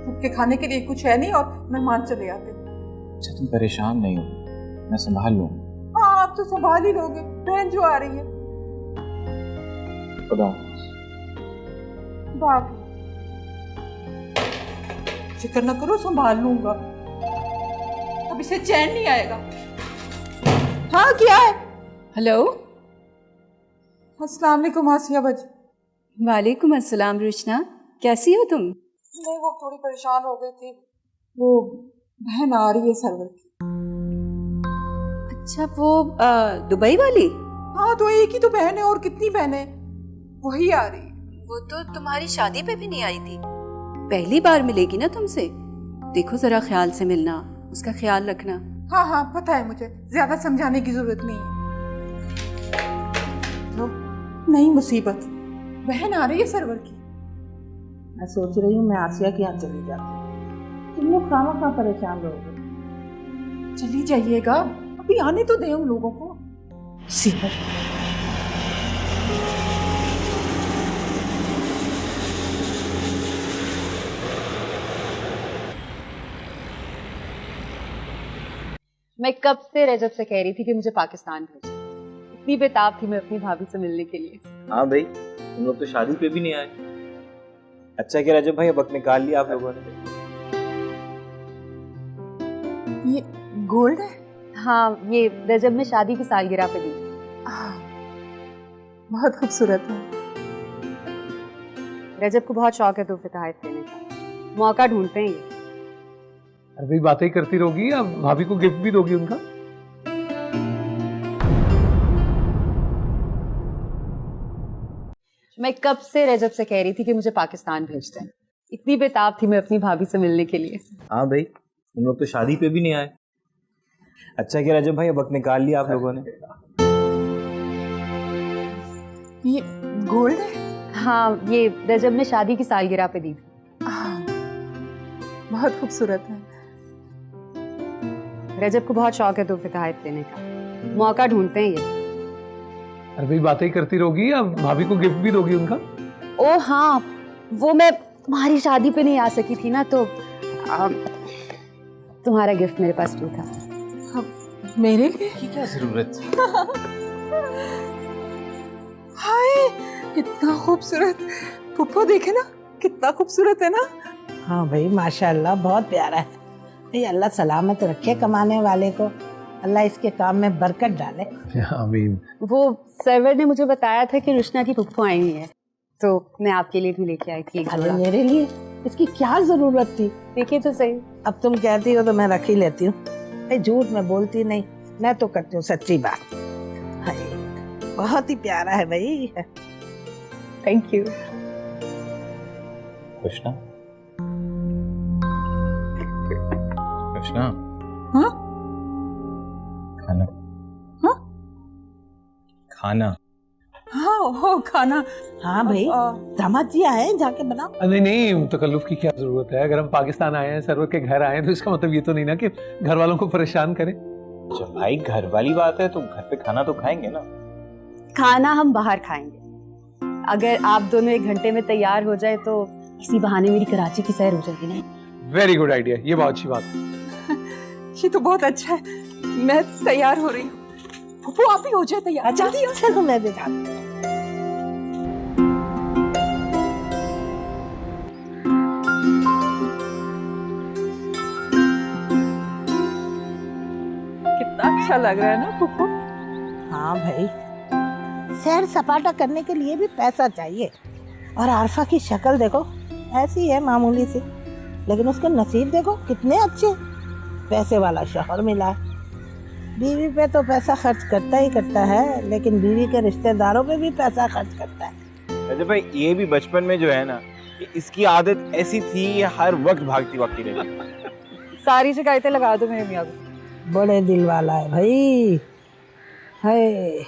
सबके खाने के लिए कुछ है नहीं और मेहमान चले आते। अच्छा तुम परेशान नहीं हो, मैं संभाल लूँगा। हाँ आप तो संभाल ही लोगे, बहन जो आ रही है। खुदा बाप, फिक्र न करो, संभाल लूंगा। अब इसे चैन नहीं आएगा। हाँ क्या है? हेलो। अस्सलाम वालेकुम आसिया बज। वालेकुम अस्सलाम रुशना, कैसी हो तुम? नहीं वो थोड़ी परेशान हो गई थी, वो बहन आ रही है सरवर की। अच्छा वो दुबई वाली? हाँ तो एक ही तो बहन है, और कितनी बहन है, वही आ रही है। वो तो तुम्हारी शादी पे भी नहीं आई थी। पहली बार मिलेगी ना तुमसे। देखो जरा ख्याल से मिलना, उसका ख्याल रखना। हाँ हाँ पता है मुझे, ज्यादा समझाने की जरूरत नहीं है। लो, नई मुसीबत, बहन आ रही है सरवर की। मैं सोच रही हूँ मैं आसिया के यहाँ चली जाती हूँ। तुम लोग खामा परेशान रहोगे। चली जाइएगा, अभी आने तो दे उन लोगों को। मुसीबत। मैं कब से रजत से कह रही थी कि मुझे पाकिस्तान भेजो। इतनी बेताब थी मैं अपनी भाभी से मिलने के लिए। हाँ भाई, तुम लोग तो शादी पे भी नहीं आए। अच्छा क्या रजब भाई, अब वक्त निकाल लिया आप लोगों ने। ये गोल्ड है? हाँ, ये रजब ने शादी की सालगिरह पे दी। बहुत खूबसूरत है। रजब को बहुत शौक है तोहफे तोहफे देने का, मौका ढूंढते हैं ये। अरे भाई बातें करती रहोगी, अब भाभी को गिफ्ट भी दोगी उनका। मैं कब से रजब से कह रही थी कि मुझे पाकिस्तान भेजते हैं। इतनी बेताब थी मैं अपनी भाभी से मिलने के लिए। हाँ भाई, तुम लोग तो शादी पे भी नहीं आए। अच्छा क्या रजब भाई, अब वक्त निकाल लिया आप लोगों ने। ये गोल्ड है? हाँ, ये रजब ने शादी की सालगिरह पे दी थी। बहुत खूबसूरत है। रजब को बहुत शौक है तोहफे तोहफे देने का, मौका ढूंढते हैं ये। अरे भाई बातें करती रहोगी, अब भाभी को गिफ्ट भी दोगी उनका। ओ हाँ, वो मैं तुम्हारी शादी पे नहीं आ सकी थी ना, तो तुम्हारा गिफ्ट मेरे पास भी था। मेरे लिए? की क्या जरूरत थी? हाय, कितना खूबसूरत। पुप्पो देखे ना, कितना खूबसूरत है ना। हाँ भाई माशाल्लाह, बहुत प्यारा है भाई। अल्लाह सलामत रखे कमाने वाले को, अल्लाह इसके काम में बरकत डाले। आमीन। वो सर्वर ने मुझे बताया था कि रुशना की पुप्पो आई हुई है, तो मैं आपके लिए भी लेके आई थी एक अरे जोड़ा। मेरे लिए इसकी क्या जरूरत थी? देखिए तो सही। अब तुम कहती हो तो मैं रख ही लेती हूँ भाई, झूठ मैं बोलती नहीं, मैं तो करती हूँ सच्ची बात। हाय, बहुत ही प्यारा है भाई। Thank you. कृष्णा, कृष्णा। हाँ? खाना। हाँ? खाना। हाँ हो खाना। हाँ भाई, दामाद जी आए हैं, जाके बनाओ। नहीं नहीं, तकल्लुफ की क्या जरूरत है। अगर हम पाकिस्तान आए हैं, सर्वर के घर आए हैं, तो इसका मतलब ये तो नहीं ना कि घर वालों को परेशान करें। जब भाई घर वाली बात है तो घर पे खाना तो खाएंगे ना। खाना हम बाहर खाएंगे। अगर आप दोनों 1 घंटे में तैयार हो जाए तो किसी बहाने मेरी कराची की सैर हो जाएगी ना। वेरी गुड आइडिया, ये बहुत अच्छी बात है। ये तो बहुत अच्छा है, मैं तैयार हो रही हूँ। पुप्पो आप भी हो जाए तैयार। अच्छा चलो मैं भी जाती हूँ। कितना अच्छा लग रहा है ना पुप्पो। हाँ भाई, सैर सपाटा करने के लिए भी पैसा चाहिए। और आरफा की शक्ल देखो, ऐसी है मामूली सी, लेकिन उसके नसीब देखो कितने अच्छे, पैसे वाला शौहर मिला है। बीवी पे तो पैसा खर्च करता ही करता है, लेकिन बीवी के रिश्तेदारों पे भी पैसा खर्च करता है। अजय भाई, ये भी बचपन में जो है ना, इसकी आदत ऐसी थी, ये हर वक्त भागती भागती रहती। सारी शिकायतें लगा दो मेरे मियाँ को। बड़े दिल वाला है भाई। है,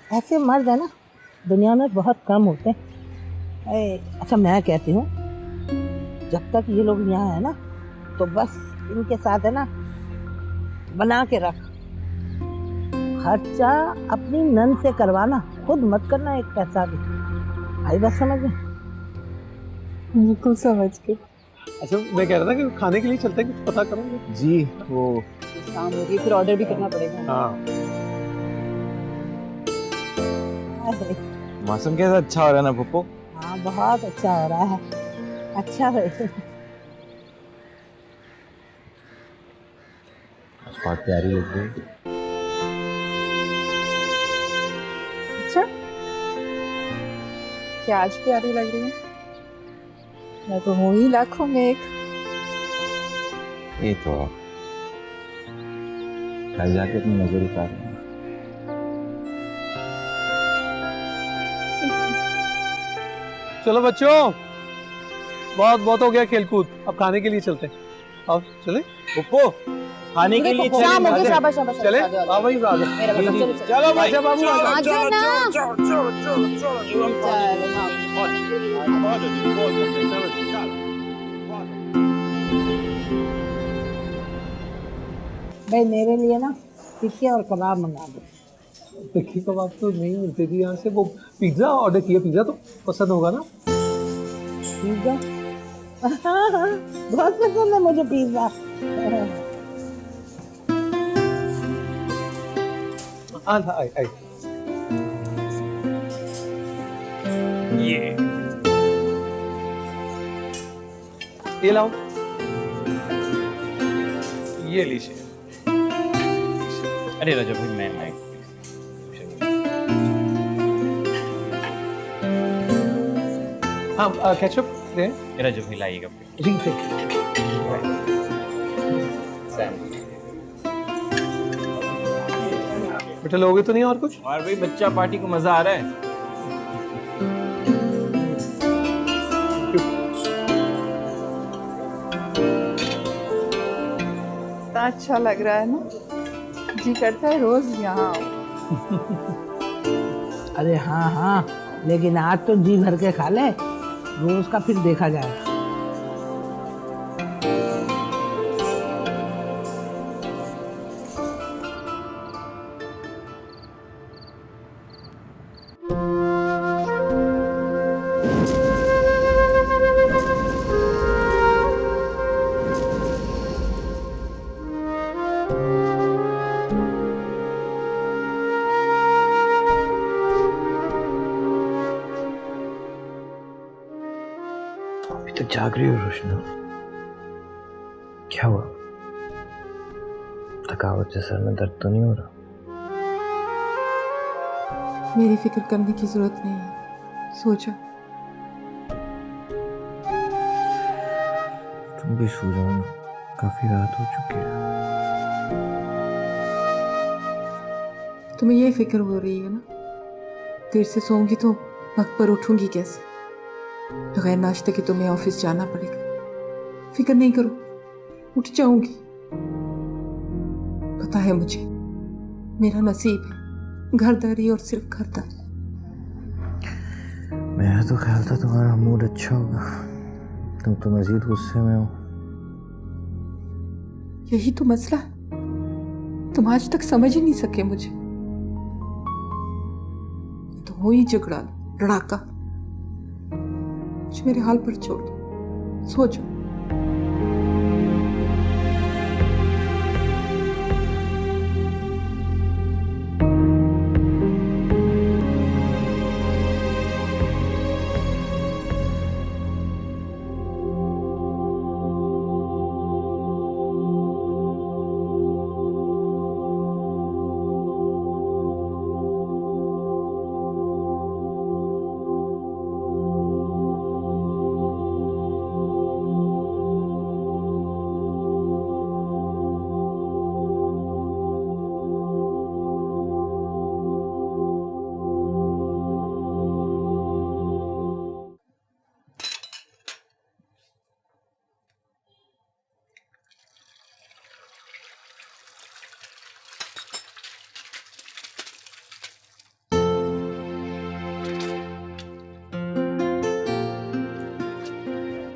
ऐसे मर्द है ना दुनिया में बहुत कम होते हैं। अच्छा मैं कहती हूँ, जब तक ये लोग यहाँ है ना, तो बस इनके साथ है ना बना के रख। खर्चा अपनी नन से करवाना, खुद मत करना एक पैसा भी। भाई बस समझ में? बिल्कुल समझ के। अच्छा मैं कह रहा था कि खाने के लिए चलते हैं, कुछ पता करोगे? जी, वो शाम हो गई, फिर ऑर्डर भी करना पड़ेगा। हाँ। मौसम कैसा अच्छा हो रहा है ना पप्पू। हाँ बहुत अच्छा हो रहा है। अच्छा भाई, बहुत प्यारी लग रही है। अच्छा, क्या आज प्यारी लग रही है? मैं तो हूँ ही लाखों में एक। ये तो कल जाके अपनी नजर उतार लेना। चलो बच्चों, बहुत बहुत हो गया खेलकूद, अब खाने के लिए चलते हैं। आओ चले। पप्पू खाने के लिए शाम हो गई, शाबाश शाबाश चले। शाबाश, आओ भाई, आ जाओ। मेरा बच्चा, चलो चलो भाई, आजा बाबू, आजा। आ जाओ ना। भाई मेरे लिए ना टिक्की और कबाब मंगा दो। टिक्की कबाब तो नहीं मिलते थी यहाँ से, वो पिज्जा ऑर्डर किया, पिज्जा तो पसंद होगा ना। पिज्जा बहुत पसंद है मुझे पिज्जा। आई ये लाओ, ये लीजिए। अरे रजब भाई मैं हाँ केचप दे। रजब भाई लाइएगा रिंग पे। बेटा लोगे तो नहीं और कुछ? और भाई बच्चा पार्टी को मजा आ रहा है। इतना अच्छा लग रहा है ना, जी करता है रोज यहाँ आओ। अरे हाँ हाँ, लेकिन आज तो जी भर के खा ले, रोज का फिर देखा जाएगा। अभी तक जाग रही हो रोशना? क्या हुआ? थकावट से सर में दर्द तो नहीं हो रहा? मेरी फिक्र करने की जरूरत नहीं है, सो जाओ। तुम भी सो जाओ ना, काफी रात हो चुकी है। तुम्हें ये फिक्र हो रही है ना, देर से सोऊंगी तो वक्त पर उठूंगी कैसे? बगैर नाश्ते के तुम्हें ऑफिस जाना पड़ेगा। फिक्र नहीं करो, उठ जाऊंगी। पता है मुझे, मेरा नसीब है घरदारी और सिर्फ घरदारी। मेरा तो ख्याल था तुम्हारा मूड अच्छा होगा, तुम तो मजीद गुस्से में हो। यही तो मसला है, तुम आज तक समझ ही नहीं सके मुझे। तो हो ही झगड़ा लड़ाका। मुझे मेरे हाल पर छोड़ दो, सो जाओ।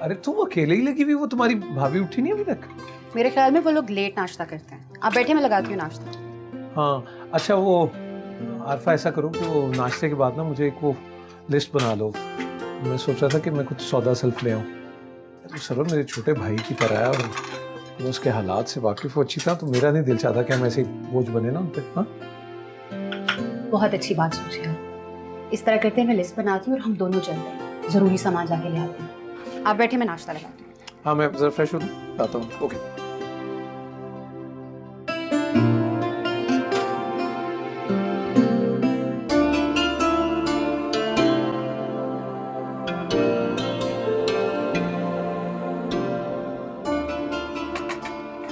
अरे तुम अकेले ही लगी हुई, वो तुम्हारी भाभी उठी नहीं अभी तक? मेरे ख्याल में वो लोग लेट नाश्ता करते हैं। आप बैठे, मैं लगाती हूँ नाश्ता। हाँ अच्छा, वो आरफा ऐसा करो कि वो नाश्ते के बाद ना मुझे एक वो लिस्ट बना लो। मैं सोच रहा था कि मैं कुछ सौदा सेल्फ ले आऊँ। तो सर मेरे छोटे भाई की तरह है और मैं उसके हालात से वाकिफ हो अच्छी तरह, तो मेरा नहीं दिल चाहता कि हम ऐसे बोझ बने ना उन पे। हाँ बहुत अच्छी बात सोची आप। इस तरह करते हैं, मैं लिस्ट बनाती हूँ और हम दोनों चलते हैं, जरूरी सामान जाके ले आते हैं। आप बैठे, मैं नाश्ता लगाती हूँ। हाँ मैं जरा फ्रेश हो दूँ, आता हूँ। ओके।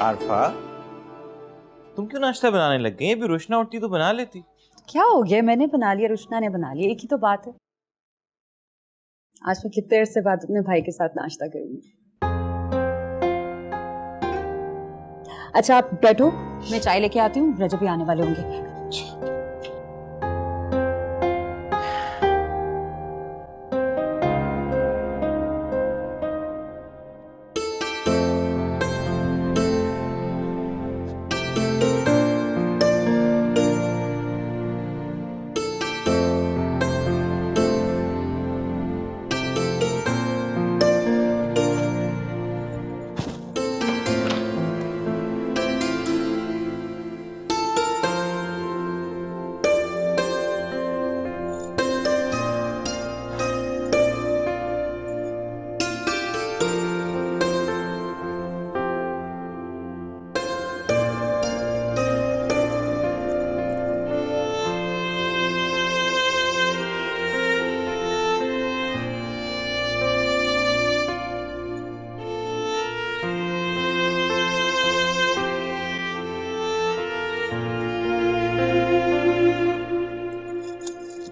आरफा, तुम क्यों नाश्ता बनाने लग गई? अभी रोशना उठती तो बना लेती। क्या हो गया? मैंने बना लिया, रुशना ने बना लिया, एक ही तो बात है। आज मैं कितने देर से बाद अपने भाई के साथ नाश्ता करूंगी। अच्छा आप बैठो, मैं चाय लेके आती हूँ, रजब भी आने वाले होंगे।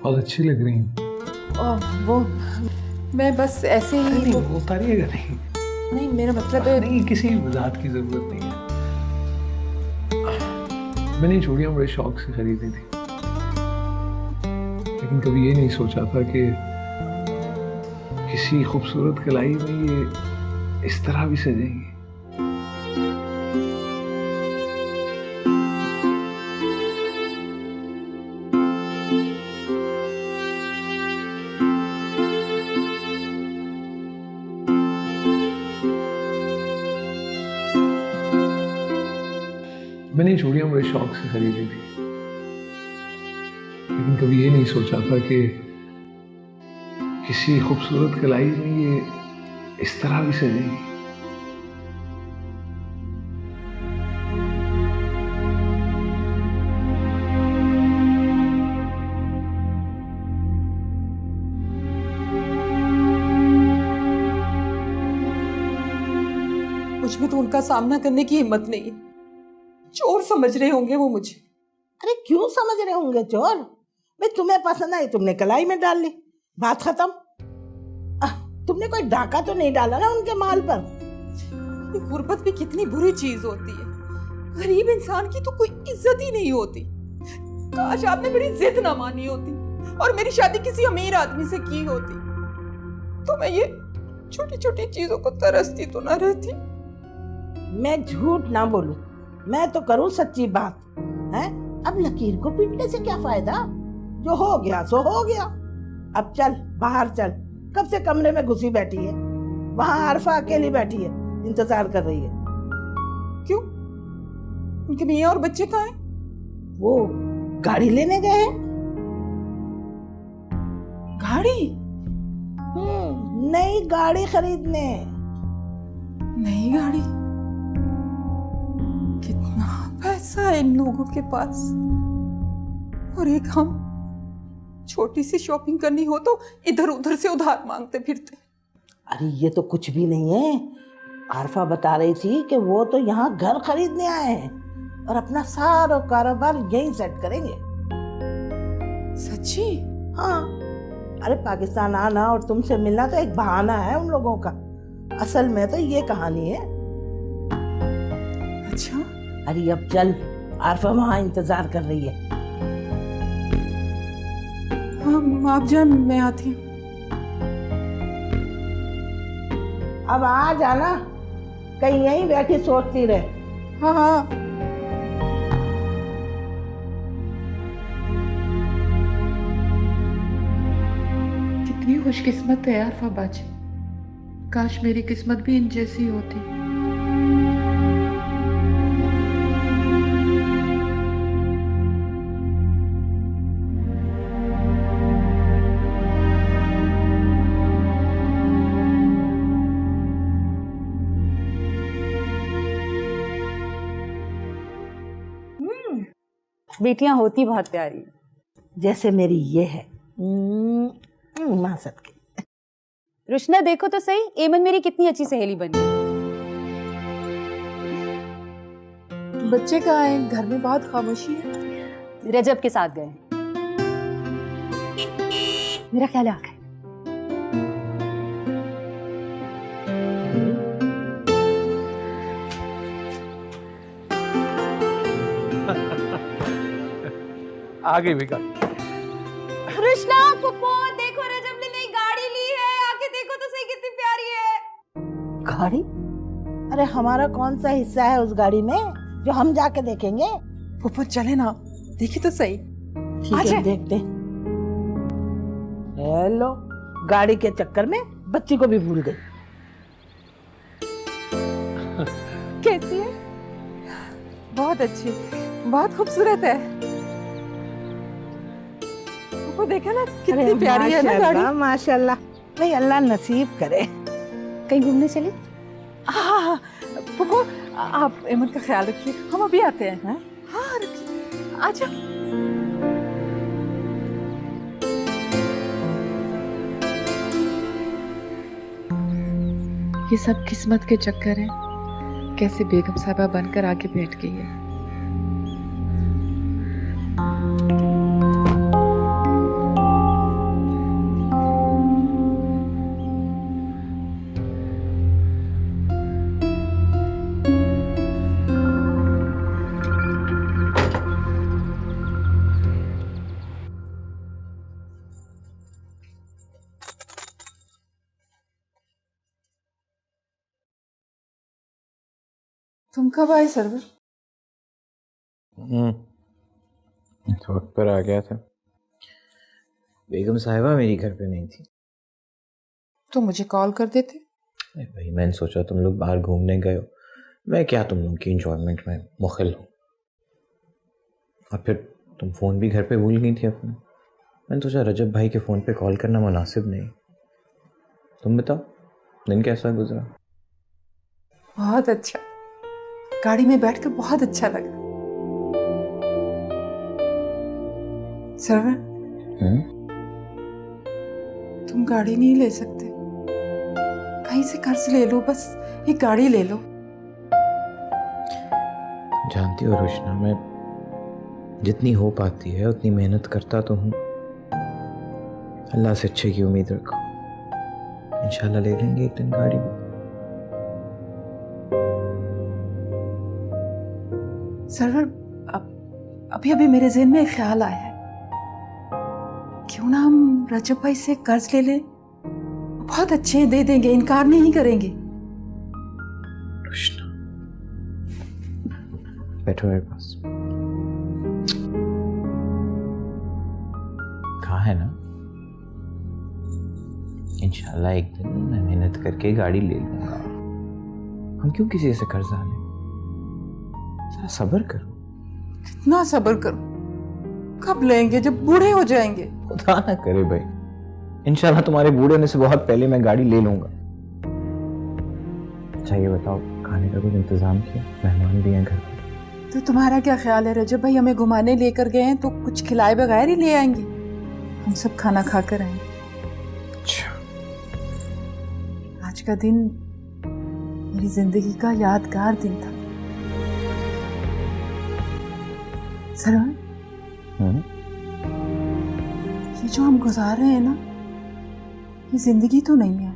बहुत अच्छी लग रही हैं। वो मैं बस ऐसे ही नहीं उतारिएगा नहीं। नहीं मेरा मतलब है नहीं, किसी वजाहत की जरूरत नहीं है। मैंने ये चूड़ियां बड़े शौक से खरीदी थी, लेकिन कभी ये नहीं सोचा था कि किसी खूबसूरत कलाई में ये इस तरह भी सजेंगी। मैंने चूड़ियां बड़े शौक से खरीदी थी, लेकिन कभी ये नहीं सोचा था कि किसी खूबसूरत कलाई में ये इस तरह भी सजेंगी। मुझ में तो उनका सामना करने की हिम्मत नहीं है। चोर समझ रहे होंगे वो मुझे। अरे क्यों समझ रहे होंगे चोर? भाई तुम्हें पसंद आई, तुमने कलाई में डाल ली, बात खत्म। तुमने कोई डाका तो नहीं डाला ना उनके माल पर। गुर्बत भी कितनी बुरी चीज होती है। गरीब इंसान की तो कोई इज्जत ही नहीं होती। काश आपने मेरी जिद ना मानी होती और मेरी शादी किसी अमीर आदमी से की होती, तो मैं ये छोटी छोटी चीजों को तरसती तो ना रहती। मैं झूठ ना बोलूं, मैं तो करूं सच्ची बात है। अब लकीर को पीटने से क्या फायदा? जो हो गया सो हो गया। अब चल बाहर चल, कब से कमरे में घुसी बैठी है। वहां आरफा अकेली बैठी है, इंतजार कर रही है। क्यों? उनके मियाँ और बच्चे कहाँ हैं? वो गाड़ी लेने गए हैं। गाड़ी? नई गाड़ी खरीदने। नई गाड़ी? कितना पैसा है इन लोगों के पास। और एक हम, छोटी सी शॉपिंग करनी हो तो इधर उधर से उधार मांगते फिरते। अरे ये तो कुछ भी नहीं है। आरफा बता रही थी कि वो तो यहाँ घर खरीदने आए हैं और अपना सारा कारोबार यहीं सेट करेंगे। सच्ची? हाँ। अरे पाकिस्तान आना और तुमसे मिलना तो एक बहाना है उन लोगों का। असल में तो ये कहानी है। अच्छा? अरे अब चल, आरफा वहाँ इंतजार कर रही है। हाँ आप जान, मैं आती हूँ। अब आ जाना, कहीं यहीं बैठी सोचती रहे। हाँ हाँ। कितनी खुशकिस्मत है आरफा बाजी। काश मेरी किस्मत भी इन जैसी होती। बेटियां होती बहुत प्यारी, जैसे मेरी ये है। माँ सदके। रुशना देखो तो सही, एमन मेरी कितनी अच्छी सहेली बनी। बच्चे कहाँ हैं? घर में बहुत खामोशी है। रजब के साथ गए। मेरा ख्याल आ गया। आ गई भी गाड़ी। कृष्णा पुप्पो देखो, रजब ने नई गाड़ी ली है, आके देखो तो सही कितनी प्यारी है। गाड़ी? अरे हमारा कौन सा हिस्सा है उस गाड़ी में जो हम जाके देखेंगे? पुप्पो चले ना, देखी तो सही। ठीक है, देखते। हेलो, गाड़ी के चक्कर में बच्ची को भी भूल गई। कैसी है? बहुत अच्छी, बहुत खूबसूरत है। पुप्पो देखा ना कितनी प्यारी है ना गाड़ी। माशाल्लाह, भाई अल्लाह नसीब करे। कहीं घूमने चले? हाँ, पुप्पो आप अहमद का ख्याल रखिए, हम अभी आते हैं। हाँ रखिए, आजा। ये सब किस्मत के चक्कर हैं। कैसे बेगम साहबा बनकर आके बैठ गई है। तुम कब आए सरवर? तो वक्त पर आ गया था। बेगम साहिबा मेरी घर पे नहीं थी। तो मुझे कॉल कर देते। भाई मैंने सोचा तुम लोग बाहर घूमने गए हो, मैं क्या तुम लोग की एंजॉयमेंट में मुखिल हूँ। और फिर तुम फ़ोन भी घर पे भूल गई थी अपना। मैंने सोचा रजब भाई के फ़ोन पे कॉल करना मुनासिब नहीं। तुम बताओ दिन कैसा गुजरा? बहुत अच्छा, गाड़ी में बैठकर बहुत अच्छा लगा। सरवर, तुम गाड़ी नहीं ले सकते? कहीं से कर्ज ले लो, बस एक गाड़ी ले लो। जानती हो रोशना, मैं जितनी हो पाती है उतनी मेहनत करता तो हूँ। अल्लाह से अच्छे की उम्मीद रखो, इंशाल्लाह ले लेंगे एक दिन गाड़ी भी। सरवर, अभी अभी मेरे ज़हन में एक ख्याल आया है, क्यों ना हम रजब भाई से कर्ज ले लें? बहुत अच्छे दे देंगे, इनकार नहीं करेंगे। रोशना बैठो मेरे पास। कहा है ना, इंशाल्लाह एक दिन मैं मेहनत करके गाड़ी ले लूंगा। हम क्यों किसी से कर्जा लें? जरा सब्र करो। कितना सब्र करो? कब लेंगे? जब बूढ़े हो जाएंगे। खुदा ना करे भाई, इंशाल्लाह तुम्हारे बूढ़े होने से बहुत पहले मैं गाड़ी ले लूंगा। अच्छा ये बताओ, खाने का कुछ इंतजाम किया? मेहमान भी हैं घर पे। तो तुम्हारा क्या ख्याल है? रजब भाई हमें घुमाने लेकर गए हैं तो कुछ खिलाए बगैर ही ले आएंगे? हम सब खाना खाकर आएंगे। अच्छा, आज का दिन मेरी जिंदगी का यादगार दिन था। सरवर, ये जो हम गुजार रहे हैं ना, ये जिंदगी तो नहीं है।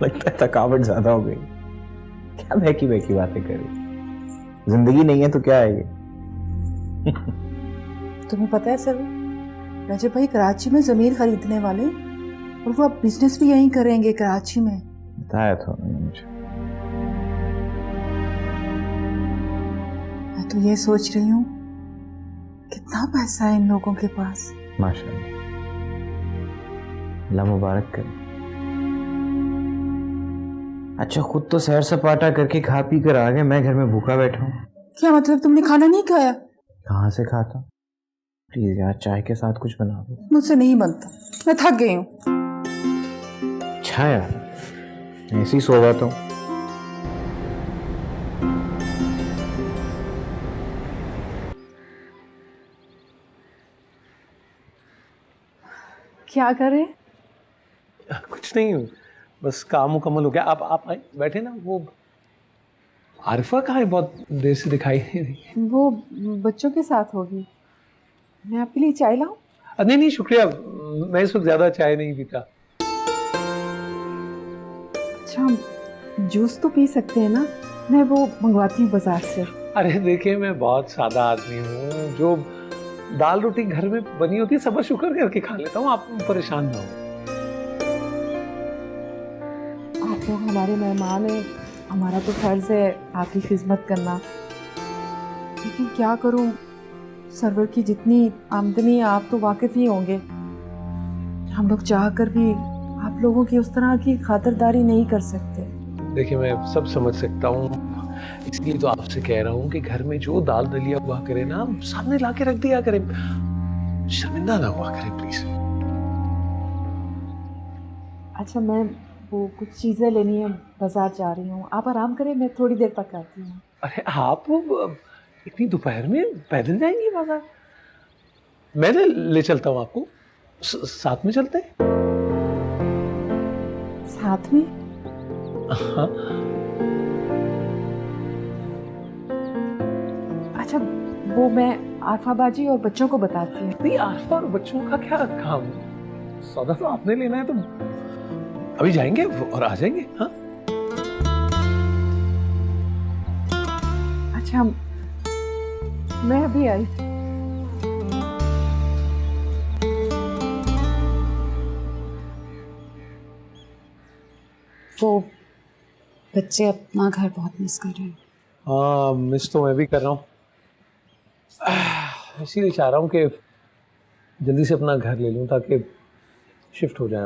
लगता है थकावट ज्यादा हो गई। क्या बहकी बहकी बातें कर रही? जिंदगी नहीं है तो क्या है ये? तुम्हें पता है सरवर, रजब भाई कराची में जमीन खरीदने वाले, और वो अब बिजनेस भी यहीं करेंगे कराची में। बताया था उन्होंने मुझे। मैं तो ये सोच रही हूँ, कितना पैसा है इन लोगों के पास। माशाल्लाह, अल्लाह मुबारक करे। अच्छा खुद तो सैर सपाटा करके खा पी कर आ गए, मैं घर में भूखा बैठा हूँ। क्या मतलब, तुमने खाना नहीं खाया? कहाँ से खाता? प्लीज यार चाय के साथ कुछ बना दो। मुझसे नहीं बनता, मैं थक गई हूँ। अच्छा यार, ऐसे ही सो जाता हूँ। क्या करे? कुछ नहीं, बस काम मुकम्मल हो गया। आप आए, बैठे ना। वो आरिफा कहाँ है? बहुत देर से दिखाई नहीं रही। वो बच्चों के साथ होगी। मैं आपके लिए चाय लाऊं? नहीं नहीं शुक्रिया, मैं इस वक्त ज्यादा चाय नहीं पीता। अच्छा, जूस तो पी सकते हैं ना? मैं वो मंगवाती हूँ बाजार से। अरे देखिए, मैं बहुत सादा आदमी हूँ। जो दाल रोटी घर में बनी होती है, सबर शुक्र करके खा लेता हूँ, आप परेशान ना हो। आप लोग हमारे मेहमान हैं, हमारा तो फर्ज है आपकी खिदमत करना, लेकिन क्या करूं, सरवर की जितनी आमदनी है आप तो वाकिफ ही होंगे, हम लोग चाह कर भी आप लोगों की उस तरह की खातिरदारी नहीं कर सकते। देखिए मैं सब समझ सकता हूँ, इसलिए तो आपसे कह रहा हूँ कि घर में जो दाल दलिया हुआ करे ना, सामने ला के रख दिया करें, शर्मिंदा ना हुआ करें प्लीज। अच्छा, मैं वो कुछ चीज़ें लेनी है, बाजार जा रही हूँ, आप आराम करें, मैं थोड़ी देर तक आती हूँ। अरे आप इतनी दोपहर में पैदल जाएंगी बाजार? मैं ले चलता हूँ आपको, साथ में चलते हैं। साथ में? हाँ। अच्छा, वो मैं आरफा बाजी और बच्चों को बताती हूँ। नहीं, आरफा और बच्चों का क्या काम, सौदा तो आपने लेना है, तो अभी जाएंगे और आ जाएंगे। हाँ अच्छा, मैं अभी आई। वो बच्चे अपना घर बहुत मिस कर रहे हैं। हाँ, मिस तो मैं भी कर रहा हूँ, इसीलिए चाह रहा हूँ कि जल्दी से अपना घर ले लूँ ताकि शिफ्ट हो जाए।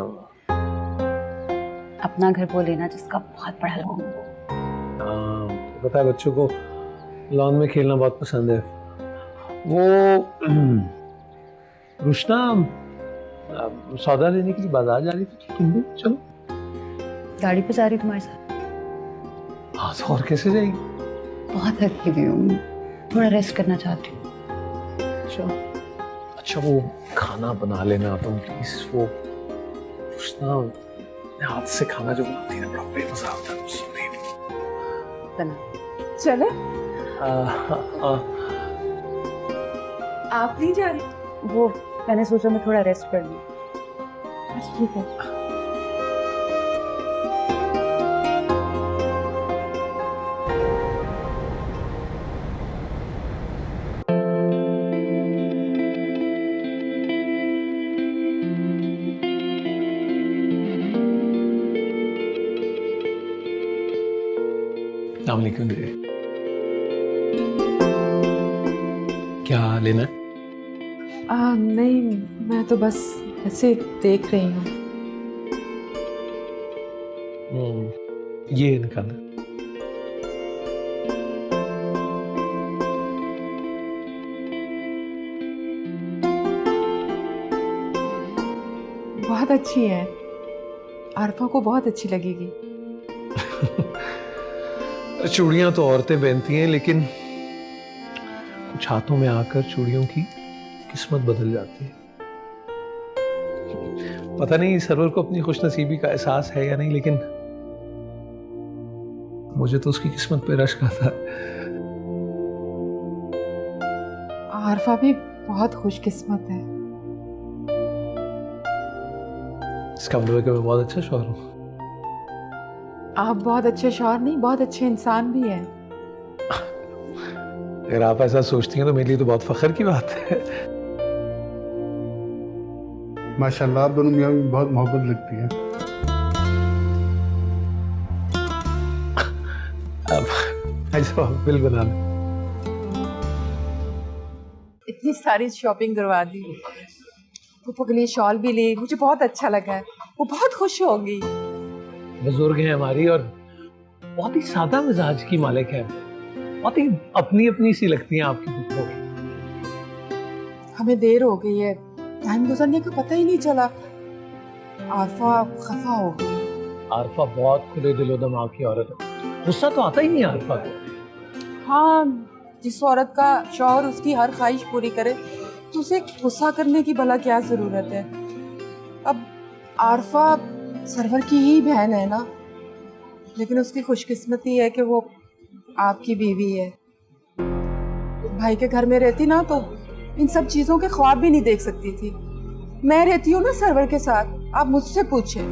अपना घर वो लेना जिसका बहुत बड़ा लॉन हो। हाँ, पता है बच्चों को लॉन में खेलना बहुत पसंद है। वो रुशना सौदा लेने के लिए बाजार जा रही थी, तुम भी चलो। गाड़ी पे जा रही तुम्हारे साथ? हाँ, तो और कैसे जाएगी? बहुत थकी हुई हूँ, थोड़ा रेस्ट करना चाहती हूँ। अच्छा वो खाना बना लेना तुम प्लीज, वो रुशना हाथ से खाना जो बनाती है ना, बड़ा बेमजा होता है। बना चले? हाँ। आप नहीं जा रही? वो मैंने सोचा मैं थोड़ा रेस्ट कर लूँ। अच्छा ठीक है। अस्सलामुअलैकुम दीदी, क्या लेना है? नहीं, मैं तो बस ऐसे देख रही हूँ। ये निकालना। बहुत अच्छी है, आरफा को बहुत अच्छी लगेगी। चूड़ियां तो औरतें पहनती हैं, लेकिन कुछ हाथों में आकर चूड़ियों की किस्मत बदल जाती है। पता नहीं सरवर को अपनी खुशनसीबी का एहसास है या नहीं, लेकिन मुझे तो उसकी किस्मत पे रश्क आता है। आरफा भी बहुत खुशकिस्मत है। इसका मतलब है कि मैं बहुत अच्छा शौहर हूँ। आप बहुत अच्छे शौहर नहीं, बहुत अच्छे इंसान भी हैं। अगर आप ऐसा सोचती हैं तो मेरे लिए तो बहुत फख्र की बात है। माशाल्लाह, आप दोनों मियां में बहुत मोहब्बत लगती है। अब ऐसा बिल बना लें। इतनी सारी शॉपिंग करवा दी, पुप्पो के लिए शॉल भी ली, मुझे बहुत अच्छा लगा है, वो बहुत खुश होगी। बुजुर्ग हैं हमारी और बहुत ही सादा मिजाज की मालिक है, बहुत ही अपनी अपनी सी लगती हैं आपकी पुप्पो। हमें देर हो गई है, टाइम गुजरने का पता ही नहीं चला। आरफा खफा हो गई। आरफा बहुत खुले दिलो दिमाग की औरत है, गुस्सा तो आता ही नहीं आरफा को। हाँ, जिस औरत का शौहर उसकी हर ख्वाहिश पूरी करे तो उसे गुस्सा करने की भला क्या जरूरत है। अब आरफा सरवर की ही बहन है ना, लेकिन उसकी खुशकिस्मती है कि वो आपकी बीवी है। भाई के घर में रहती ना तो इन सब चीजों के ख्वाब भी नहीं देख सकती थी। मैं रहती हूँ ना सरवर के साथ, आप मुझसे पूछें।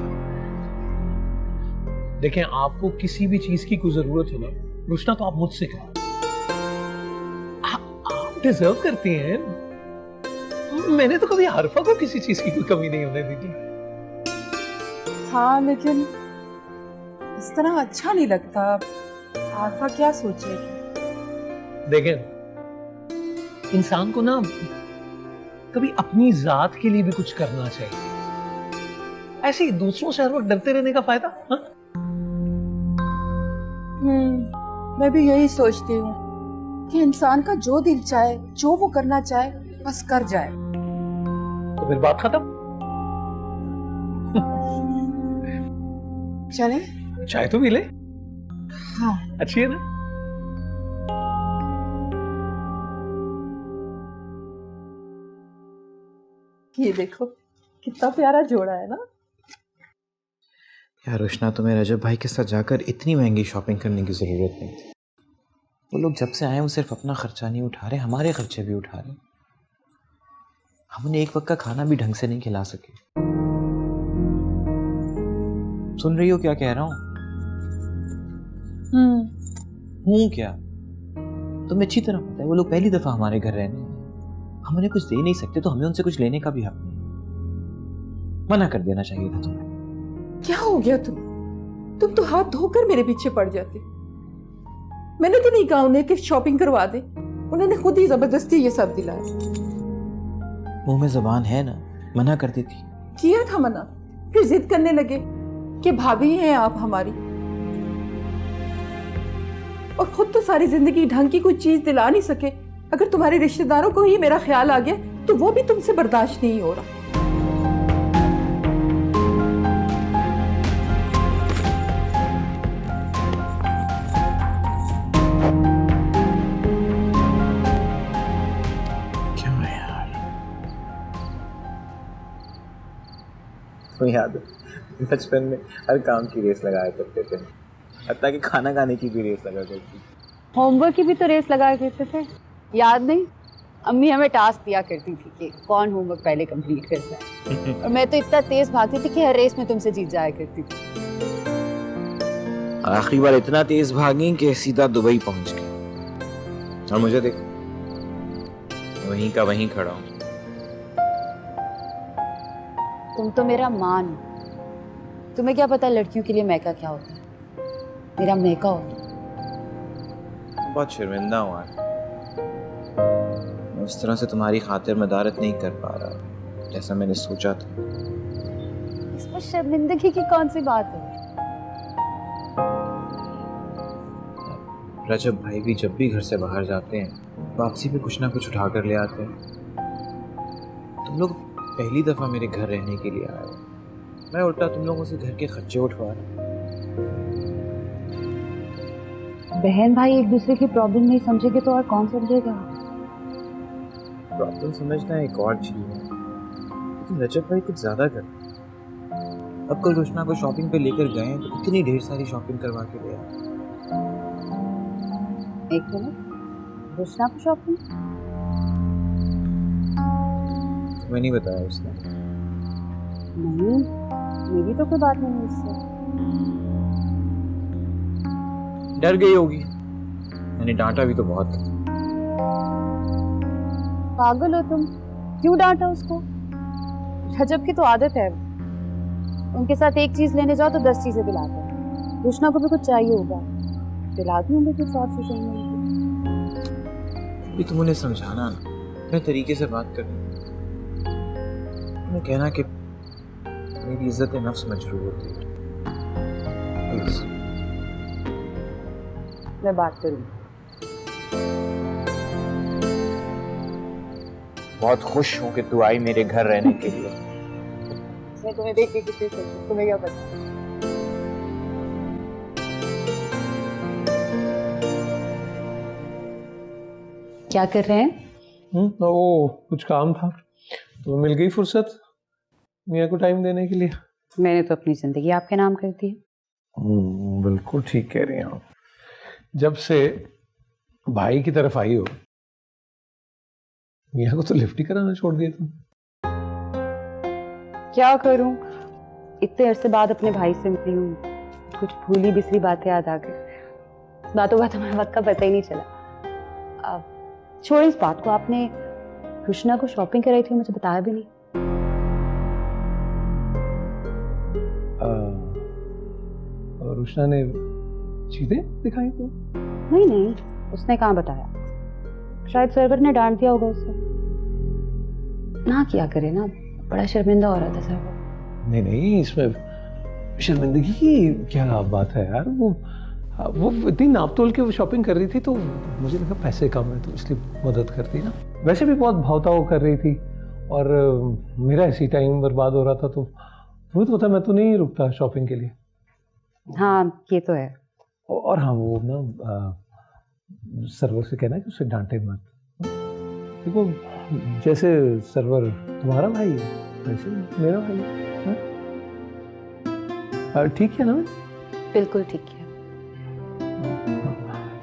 देखें, आपको किसी भी चीज की कोई जरूरत हो ना रुशना, तो आप मुझसे करें। आप डिजर्व करती हैं मैंने तो कभी आरफा को किसी चीज की कोई कमी नहीं होने दी थी। हाँ लेकिन इस तरह अच्छा नहीं लगता। आरफा क्या सोचेगी? देखें, इंसान को ना कभी अपनी जात के लिए भी कुछ करना चाहिए। ऐसे ही दूसरों से हर वक्त डरते रहने का फायदा? हाँ? मैं भी यही सोचती हूँ कि इंसान का जो दिल चाहे, जो वो करना चाहे, बस कर जाए। तो फिर बात खत्म। चले? चाय तो मिले। हाँ। अच्छी है ना? ये देखो कितना प्यारा जोड़ा है ना। यार रुशना, तुम्हें रजब भाई के साथ जाकर इतनी महंगी शॉपिंग करने की ज़रूरत नहीं थी। वो लोग जब से आए वो सिर्फ अपना खर्चा नहीं उठा रहे, हमारे खर्चे भी उठा रहे। हम उन्हें एक वक्त का खाना भी ढंग से नहीं खिला सके। सुन रही हो क्या कह रहा हूँ? हूँ क्या? तुम्हें अच्छी तरह पता है वो लोग पहली दफा हमारे घर रहने आए। हम उन्हें कुछ दे नहीं सकते तो हमें उनसे कुछ लेने का भी हक नहीं। मना कर देना चाहिए था तुम्हें। क्या हो गया तुम तो हाथ धोकर मेरे पीछे पड़ जाते। मैंने तो नहीं कहा उन्हें कि शॉपिंग करवा दे, उन्होंने खुद ही जबरदस्ती ये सब दिलाया। मुंह में जबान है ना, मना कर देती। किया था मना, फिर जिद करने लगे कि भाभी हैं आप हमारी, और खुद तो सारी जिंदगी ढंग की कोई चीज दिला नहीं सके। अगर तुम्हारे रिश्तेदारों को ही मेरा ख्याल आ गया तो वो भी तुमसे बर्दाश्त नहीं हो रहा। याद है बचपन में हर काम की रेस लगाया करते थे, हत्ता कि खाना खाने की भी रेस लगा करती। होमवर्क की भी तो रेस लगाया करते थे, याद नहीं? अम्मी हमें टास्क दिया करती थी कि कौन होमवर्क पहले कंप्लीट करता है। और मैं तो इतना तेज भागती थी कि हर रेस में तुमसे जीत जाया करती थी। आखिरी बार इतना तेज भागी कि सीधा दुबई पहुंच गई, और मुझे देखो वहीं का वहीं खड़ा हूं। तुम तो मेरा मान हो, तुम्हें क्या पता लड़कियों के लिए मैका क्या होता है? मेरा मैका होता है। बहुत शर्मिंदा हूँ आज, मैं उस तरह से तुम्हारी खातिर मदारत नहीं कर पा रहा जैसा मैंने सोचा था। इसमें शर्मिंदगी की कौन सी बात है? रजब भाई भी जब भी घर से बाहर जाते हैं वापसी पे कुछ ना कुछ उठा कर ले आते हैं। तुम लोग पहली दफा मेरे घर रहने के लिए आए हो, मैं उल्टा तुम लोगों से घर के खर्चे उठवा रहा। बहन भाई एक दूसरे की प्रॉब्लम नहीं समझेंगे तो और कौन समझेगा? प्रॉब्लम समझना एक और चीज है, लेकिन रजब भाई कुछ ज्यादा करते। अब कल रोशना को शॉपिंग पे लेकर गए तो इतनी ढेर सारी शॉपिंग करवा के ले आए। एक मिनट, रोशना को शॉपिंग? तुम्हें नहीं बताया उसने? नहीं, मेरी तो कोई बात नहीं है उससे। डर गई होगी, मैंने डांटा भी तो बहुत। पागल हो तुम, क्यों डांटा उसको? रजब की तो आदत है, उनके साथ एक चीज लेने जाओ तो 10 चीजें दिलाते हैं। रोशना को भी कुछ चाहिए होगा, दिलाती होंगे कुछ और चीजें। भी तुम उन्हें समझाना ना, अपने तरीके से बात करनी। तुम्हें कहना कि मेरी इज्जत नफ्स मजरूर होती है। प्लीज। मैं बात करूंगी। बहुत खुश हूँ कि तू आई मेरे घर रहने के लिए। मैं तुम्हें देख के कितनी खुश हूँ, तुम्हें क्या पता? क्या कर रहे हैं? वो कुछ काम था तो मिल गई फुर्सत मियाँ को टाइम देने के लिए। मैंने तो अपनी जिंदगी आपके नाम कर दी है। बिल्कुल ठीक कह रही हैं आप। जब से भाई की तरफ आई हो मियाँ को तो लिफ्ट ही कराना छोड़ दिया तुम। क्या करूं, इतने अरसे बाद अपने भाई से मिली हूँ, कुछ भूली बिसरी बातें याद आ गई। बातों में वक्त का पता ही नहीं चला। अब छोड़ इस बात को, आपने कृष्णा को शॉपिंग कराई थी, मुझे बताया भी नहीं। और रुशना ने चीजें दिखाई तो? नहीं नहीं, उसने कहाँ बताया, शायद सर्वर ने डांट दिया होगा उसे। ना किया करे ना, बड़ा शर्मिंदा हो रहा था सर्वर। नहीं नहीं, इसमें शर्मिंदगी की क्या बात है यार। वो इतनी नाप तोल के वो शॉपिंग कर रही थी तो मुझे लगा पैसे कम है तो इसलिए मदद कर दी ना। वैसे भी बहुत भावताव कर रही थी और मेरा ऐसी टाइम बर्बाद हो रहा था तो वो तो पता, मैं तो नहीं रुकता शॉपिंग के लिए। हाँ ये तो है। और हाँ वो ना सर्वर से कहना कि उसे डांटे मत। देखो जैसे सर्वर तुम्हारा भाई है वैसे मेरा भाई है। ठीक है ना? बिल्कुल ठीक है,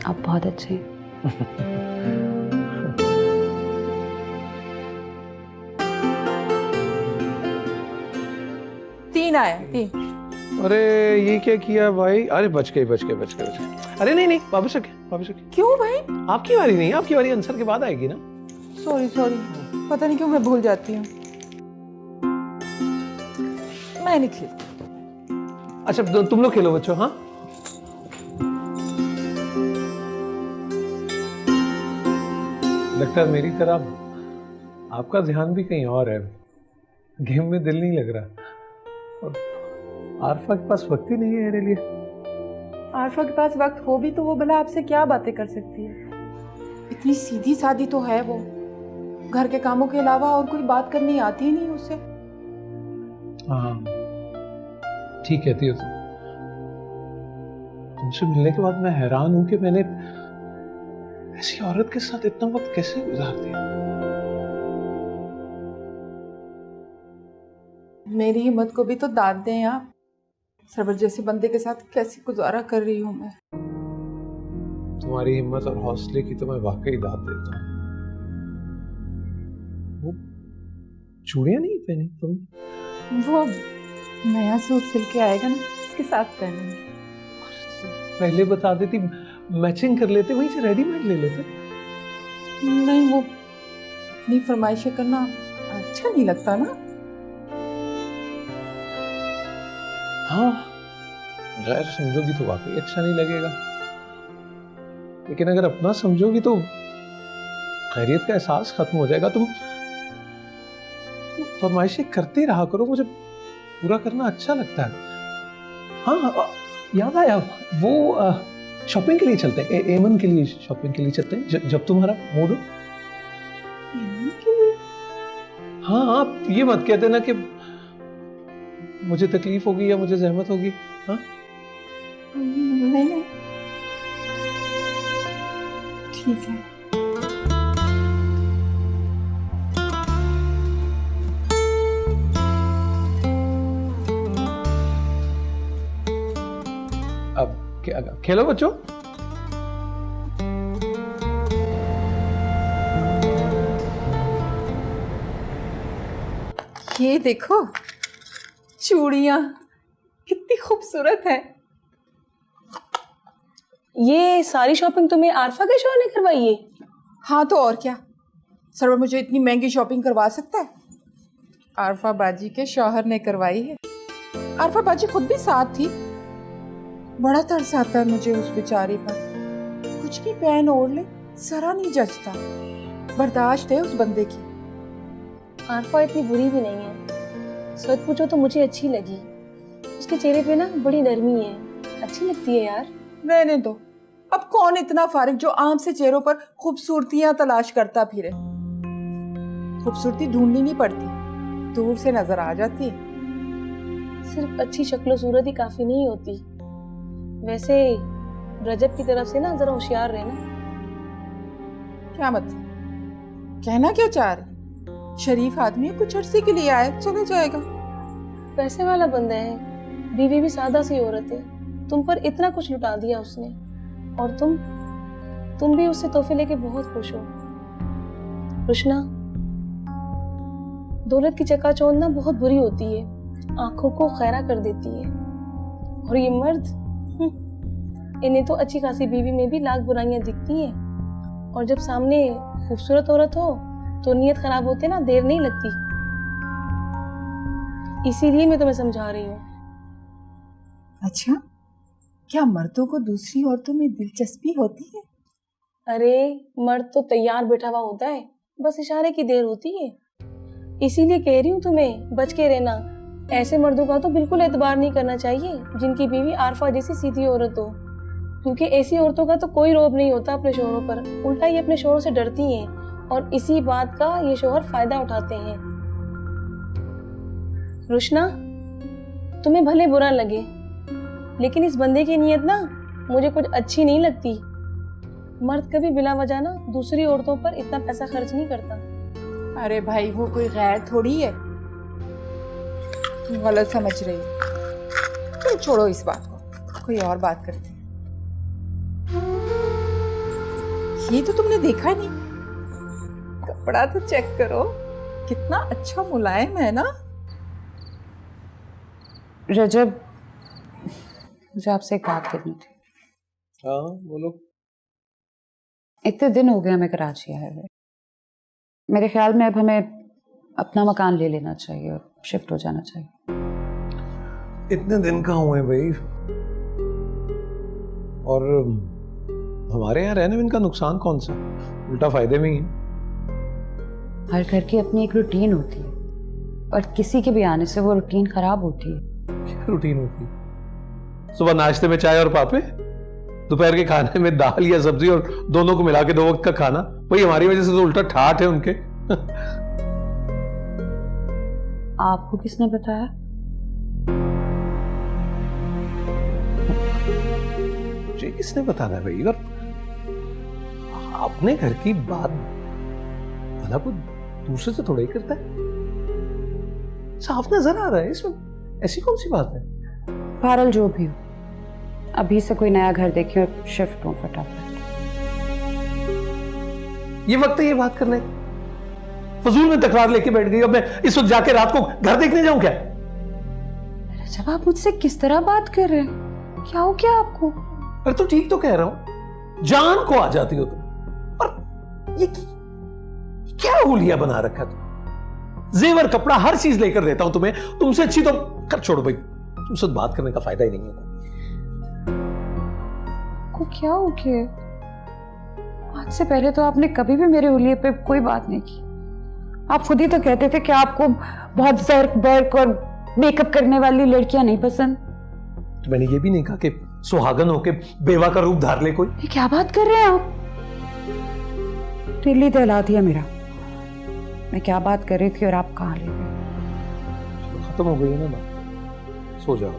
आप बहुत अच्छे हैं। तीन आया, 3। अरे ये क्या किया भाई? अरे बच गए। अरे नहीं वापस रखे। क्यों भाई? आपकी बारी नहीं, आपकी बारी आंसर के बाद आएगी ना। सॉरी पता नहीं क्यों मैं भूल जाती हूँ। मैं नहीं खेलती। अच्छा तुम लोग खेलो बच्चों। हाँ लगता है मेरी तरह आपका ध्यान भी कहीं और है, गेम में दिल नहीं लग रहा। और आरफा के पास वक्त ही नहीं है मेरे लिए। आरफा के पास वक्त हो भी तो वो भला आपसे क्या बातें कर सकती है? इतनी सीधी सादी तो है वो, घर के कामों के अलावा और कोई बात करनी आती ही नहीं उसे। हाँ ठीक कहती हो तुमसे मिलने के बाद मैं हैरान हूं कि मैंने ऐसी औरत के साथ इतना वक्त कैसे गुजार दिया। मेरी हिम्मत को भी तो दाद दें आप। सरवर जैसे बंदे के साथ कैसे गुजारा कर रही हूँ मैं। तुम्हारी हिम्मत और हौसले की तो मैं वाकई दाद देता हूँ। वो चूड़ियां नहीं पहनी तुम? वो नया सूट सिल के आएगा ना, उसके साथ पहनूंगी। पहले बता देती, मैचिंग कर लेते, वहीं से रेडीमेड ले लेते। नहीं वो इतनी फरमाइशें करना अच्छा नहीं लगता ना। हाँ गैर समझोगी तो वाकई अच्छा नहीं लगेगा, लेकिन अगर अपना समझोगी तो खैरियत का एहसास खत्म हो जाएगा। तुम फरमाइशें करते रहा करो, मुझे पूरा करना अच्छा लगता है। हाँ याद आया, वो शॉपिंग के लिए चलते हैं, एमन के लिए शॉपिंग के लिए चलते हैं जब तुम्हारा मूड हो। हाँ आप ये मत कहते ना कि मुझे तकलीफ होगी या मुझे जहमत होगी। हाँ नहीं ठीक है। अब क्या खेलो बच्चों। ये देखो चूड़ियां कितनी खूबसूरत है। ये सारी शॉपिंग तुम्हें आरफा के शोहर ने करवाई है? हाँ तो और क्या, सरवर मुझे इतनी महंगी शॉपिंग करवा सकता है? आरफा बाजी के शौहर ने करवाई है। आरफा बाजी खुद भी साथ थी। बड़ा तरस आता है मुझे उस बेचारी पर, कुछ भी पहन ओढ़ ले जरा नहीं जचता। बर्दाश्त है उस बंदे की। आरफा इतनी बुरी भी नहीं है, सच पूछो तो मुझे अच्छी लगी। उसके चेहरे पे ना बड़ी नरमी है, अच्छी लगती है यार। रहने दो, अब कौन इतना फारिग जो आम से चेहरों पर खूबसूरतियां तलाश करता फिरे। खूबसूरती ढूंढनी नहीं पड़ती, दूर से नजर आ जाती है। सिर्फ अच्छी शक्ल सूरत ही काफी नहीं होती। वैसे रजब की तरफ से ना जरा होशियार रहना। क्या मतलब, कहना क्या चाह रहे? शरीफ आदमी कुछ अरसे के लिए आए, चला जाएगा। पैसे वाला बंदा है, बीवी भी सादा सी औरत है, तुम पर इतना कुछ लुटा दिया उसने, और तुम भी उससे तोहफे लेके बहुत खुश हो। रुशना, दौलत की चकाचौंध ना बहुत बुरी होती है, आंखों को खैरा कर देती है। और ये मर्द, इन्हें तो अच्छी खासी बीवी में भी लाख बुराइयां दिखती हैं, और जब सामने खूबसूरत औरत हो तो नीयत खराब होते ना देर नहीं लगती, इसीलिए मैं तुम्हें समझा रही हूँ। अच्छा, क्या मर्दों को दूसरी औरतों में दिलचस्पी होती है? अरे मर्द तो तैयार बैठा हुआ होता है, बस इशारे की देर होती है। इसीलिए कह रही हूँ तुम्हें बच के रहना। ऐसे मर्दों का तो बिल्कुल एतबार नहीं करना चाहिए जिनकी बीवी आरफा जैसी सीधी औरत हो, क्योंकि ऐसी औरतों का तो कोई रौब नहीं होता अपने शोहरों पर, उल्टा ये अपने शोहरों से डरती हैं और इसी बात का ये शोहर फायदा उठाते हैं। रुशना, तुम्हें भले बुरा लगे, लेकिन इस बंदे की नीयत ना मुझे कुछ अच्छी नहीं लगती। मर्द कभी बिला वजह ना दूसरी औरतों पर इतना पैसा खर्च नहीं करता। अरे भाई, वो कोई गैर थोड़ी है, तुम गलत समझ रही हो। तो छोड़ो इस बात को, कोई और बात करते हैं। ये तो तुमने देखा नहीं, कपड़ा तो चेक करो, कितना अच्छा मुलायम है ना। रजब, मुझे आपसे एक बात करनी थी। हाँ बोलो। इतने दिन हो गए हमें कराची आए हुए, मेरे ख्याल में अब हमें अपना मकान ले लेना चाहिए और शिफ्ट हो जाना चाहिए। इतने दिन कहाँ हुए भाई, और हमारे यहाँ रहने में इनका नुकसान कौन सा, उल्टा फायदे में ही है। हर घर की अपनी एक रूटीन होती है, और किसी के भी आने से वो रूटीन खराब होती है। क्या रूटीन होती है? सुबह नाश्ते में चाय और पापे, दोपहर के खाने में दाल या सब्जी, और दोनों को मिला के 2 वक्त का खाना। वही हमारी वजह से तो उल्टा ठाठ है उनके। आपको किसने बताया? मुझे किसने बताना भाई, और अपने घर की बात भला कोई दूसरे से थोड़ा ही करता है। साफ नजर आ रहा है, इसमें ऐसी कौन सी बात है। बहरहाल जो भी हो, अभी से कोई नया घर देखे और शिफ्ट हो फटाफट। ये वक्त है ये बात करने, फजूल में तकरार लेके बैठ गई। अब मैं इस वक्त जाके रात को घर देखने जाऊं क्या? जब आप मुझसे किस तरह बात कर रहे हैं, क्या हो क्या आपको? अरे तो ठीक तो कह रहा हूं, जान को आ जाती हो तुम। और ये क्या हुलिया बना रखा तुम? जेवर कपड़ा हर चीज लेकर देता हूं तुम्हें, तुमसे अच्छी तो कर छोड़ो भाई, तुमसे बात करने का फायदा ही नहीं है। को क्या हो गया? आज से पहले तो आपने कभी भी मेरे हुलिये पे कोई बात नहीं की। आप खुद ही तो कहते थे कि आपको बहुत जर्क बर्क और मेकअप करने वाली लड़कियां नहीं पसंद। तो मैंने ये भी नहीं कहा कि सुहागन होके बेवा का रूप धार ले कोई। ये क्या बात कर रहे हैं आप? दिल्ली दहला दिया मेरा। मैं क्या बात कर रही थी और आप कहाँ ले गए? खत्म हो गई है ना बात, सो जाओ।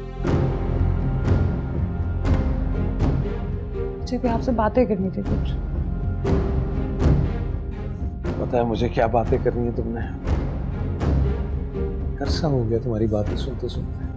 मुझे भी आपसे बातें करनी थी कुछ। पता है मुझे क्या बातें करनी है तुमने, अरसा हो गया तुम्हारी बातें सुनते सुनते।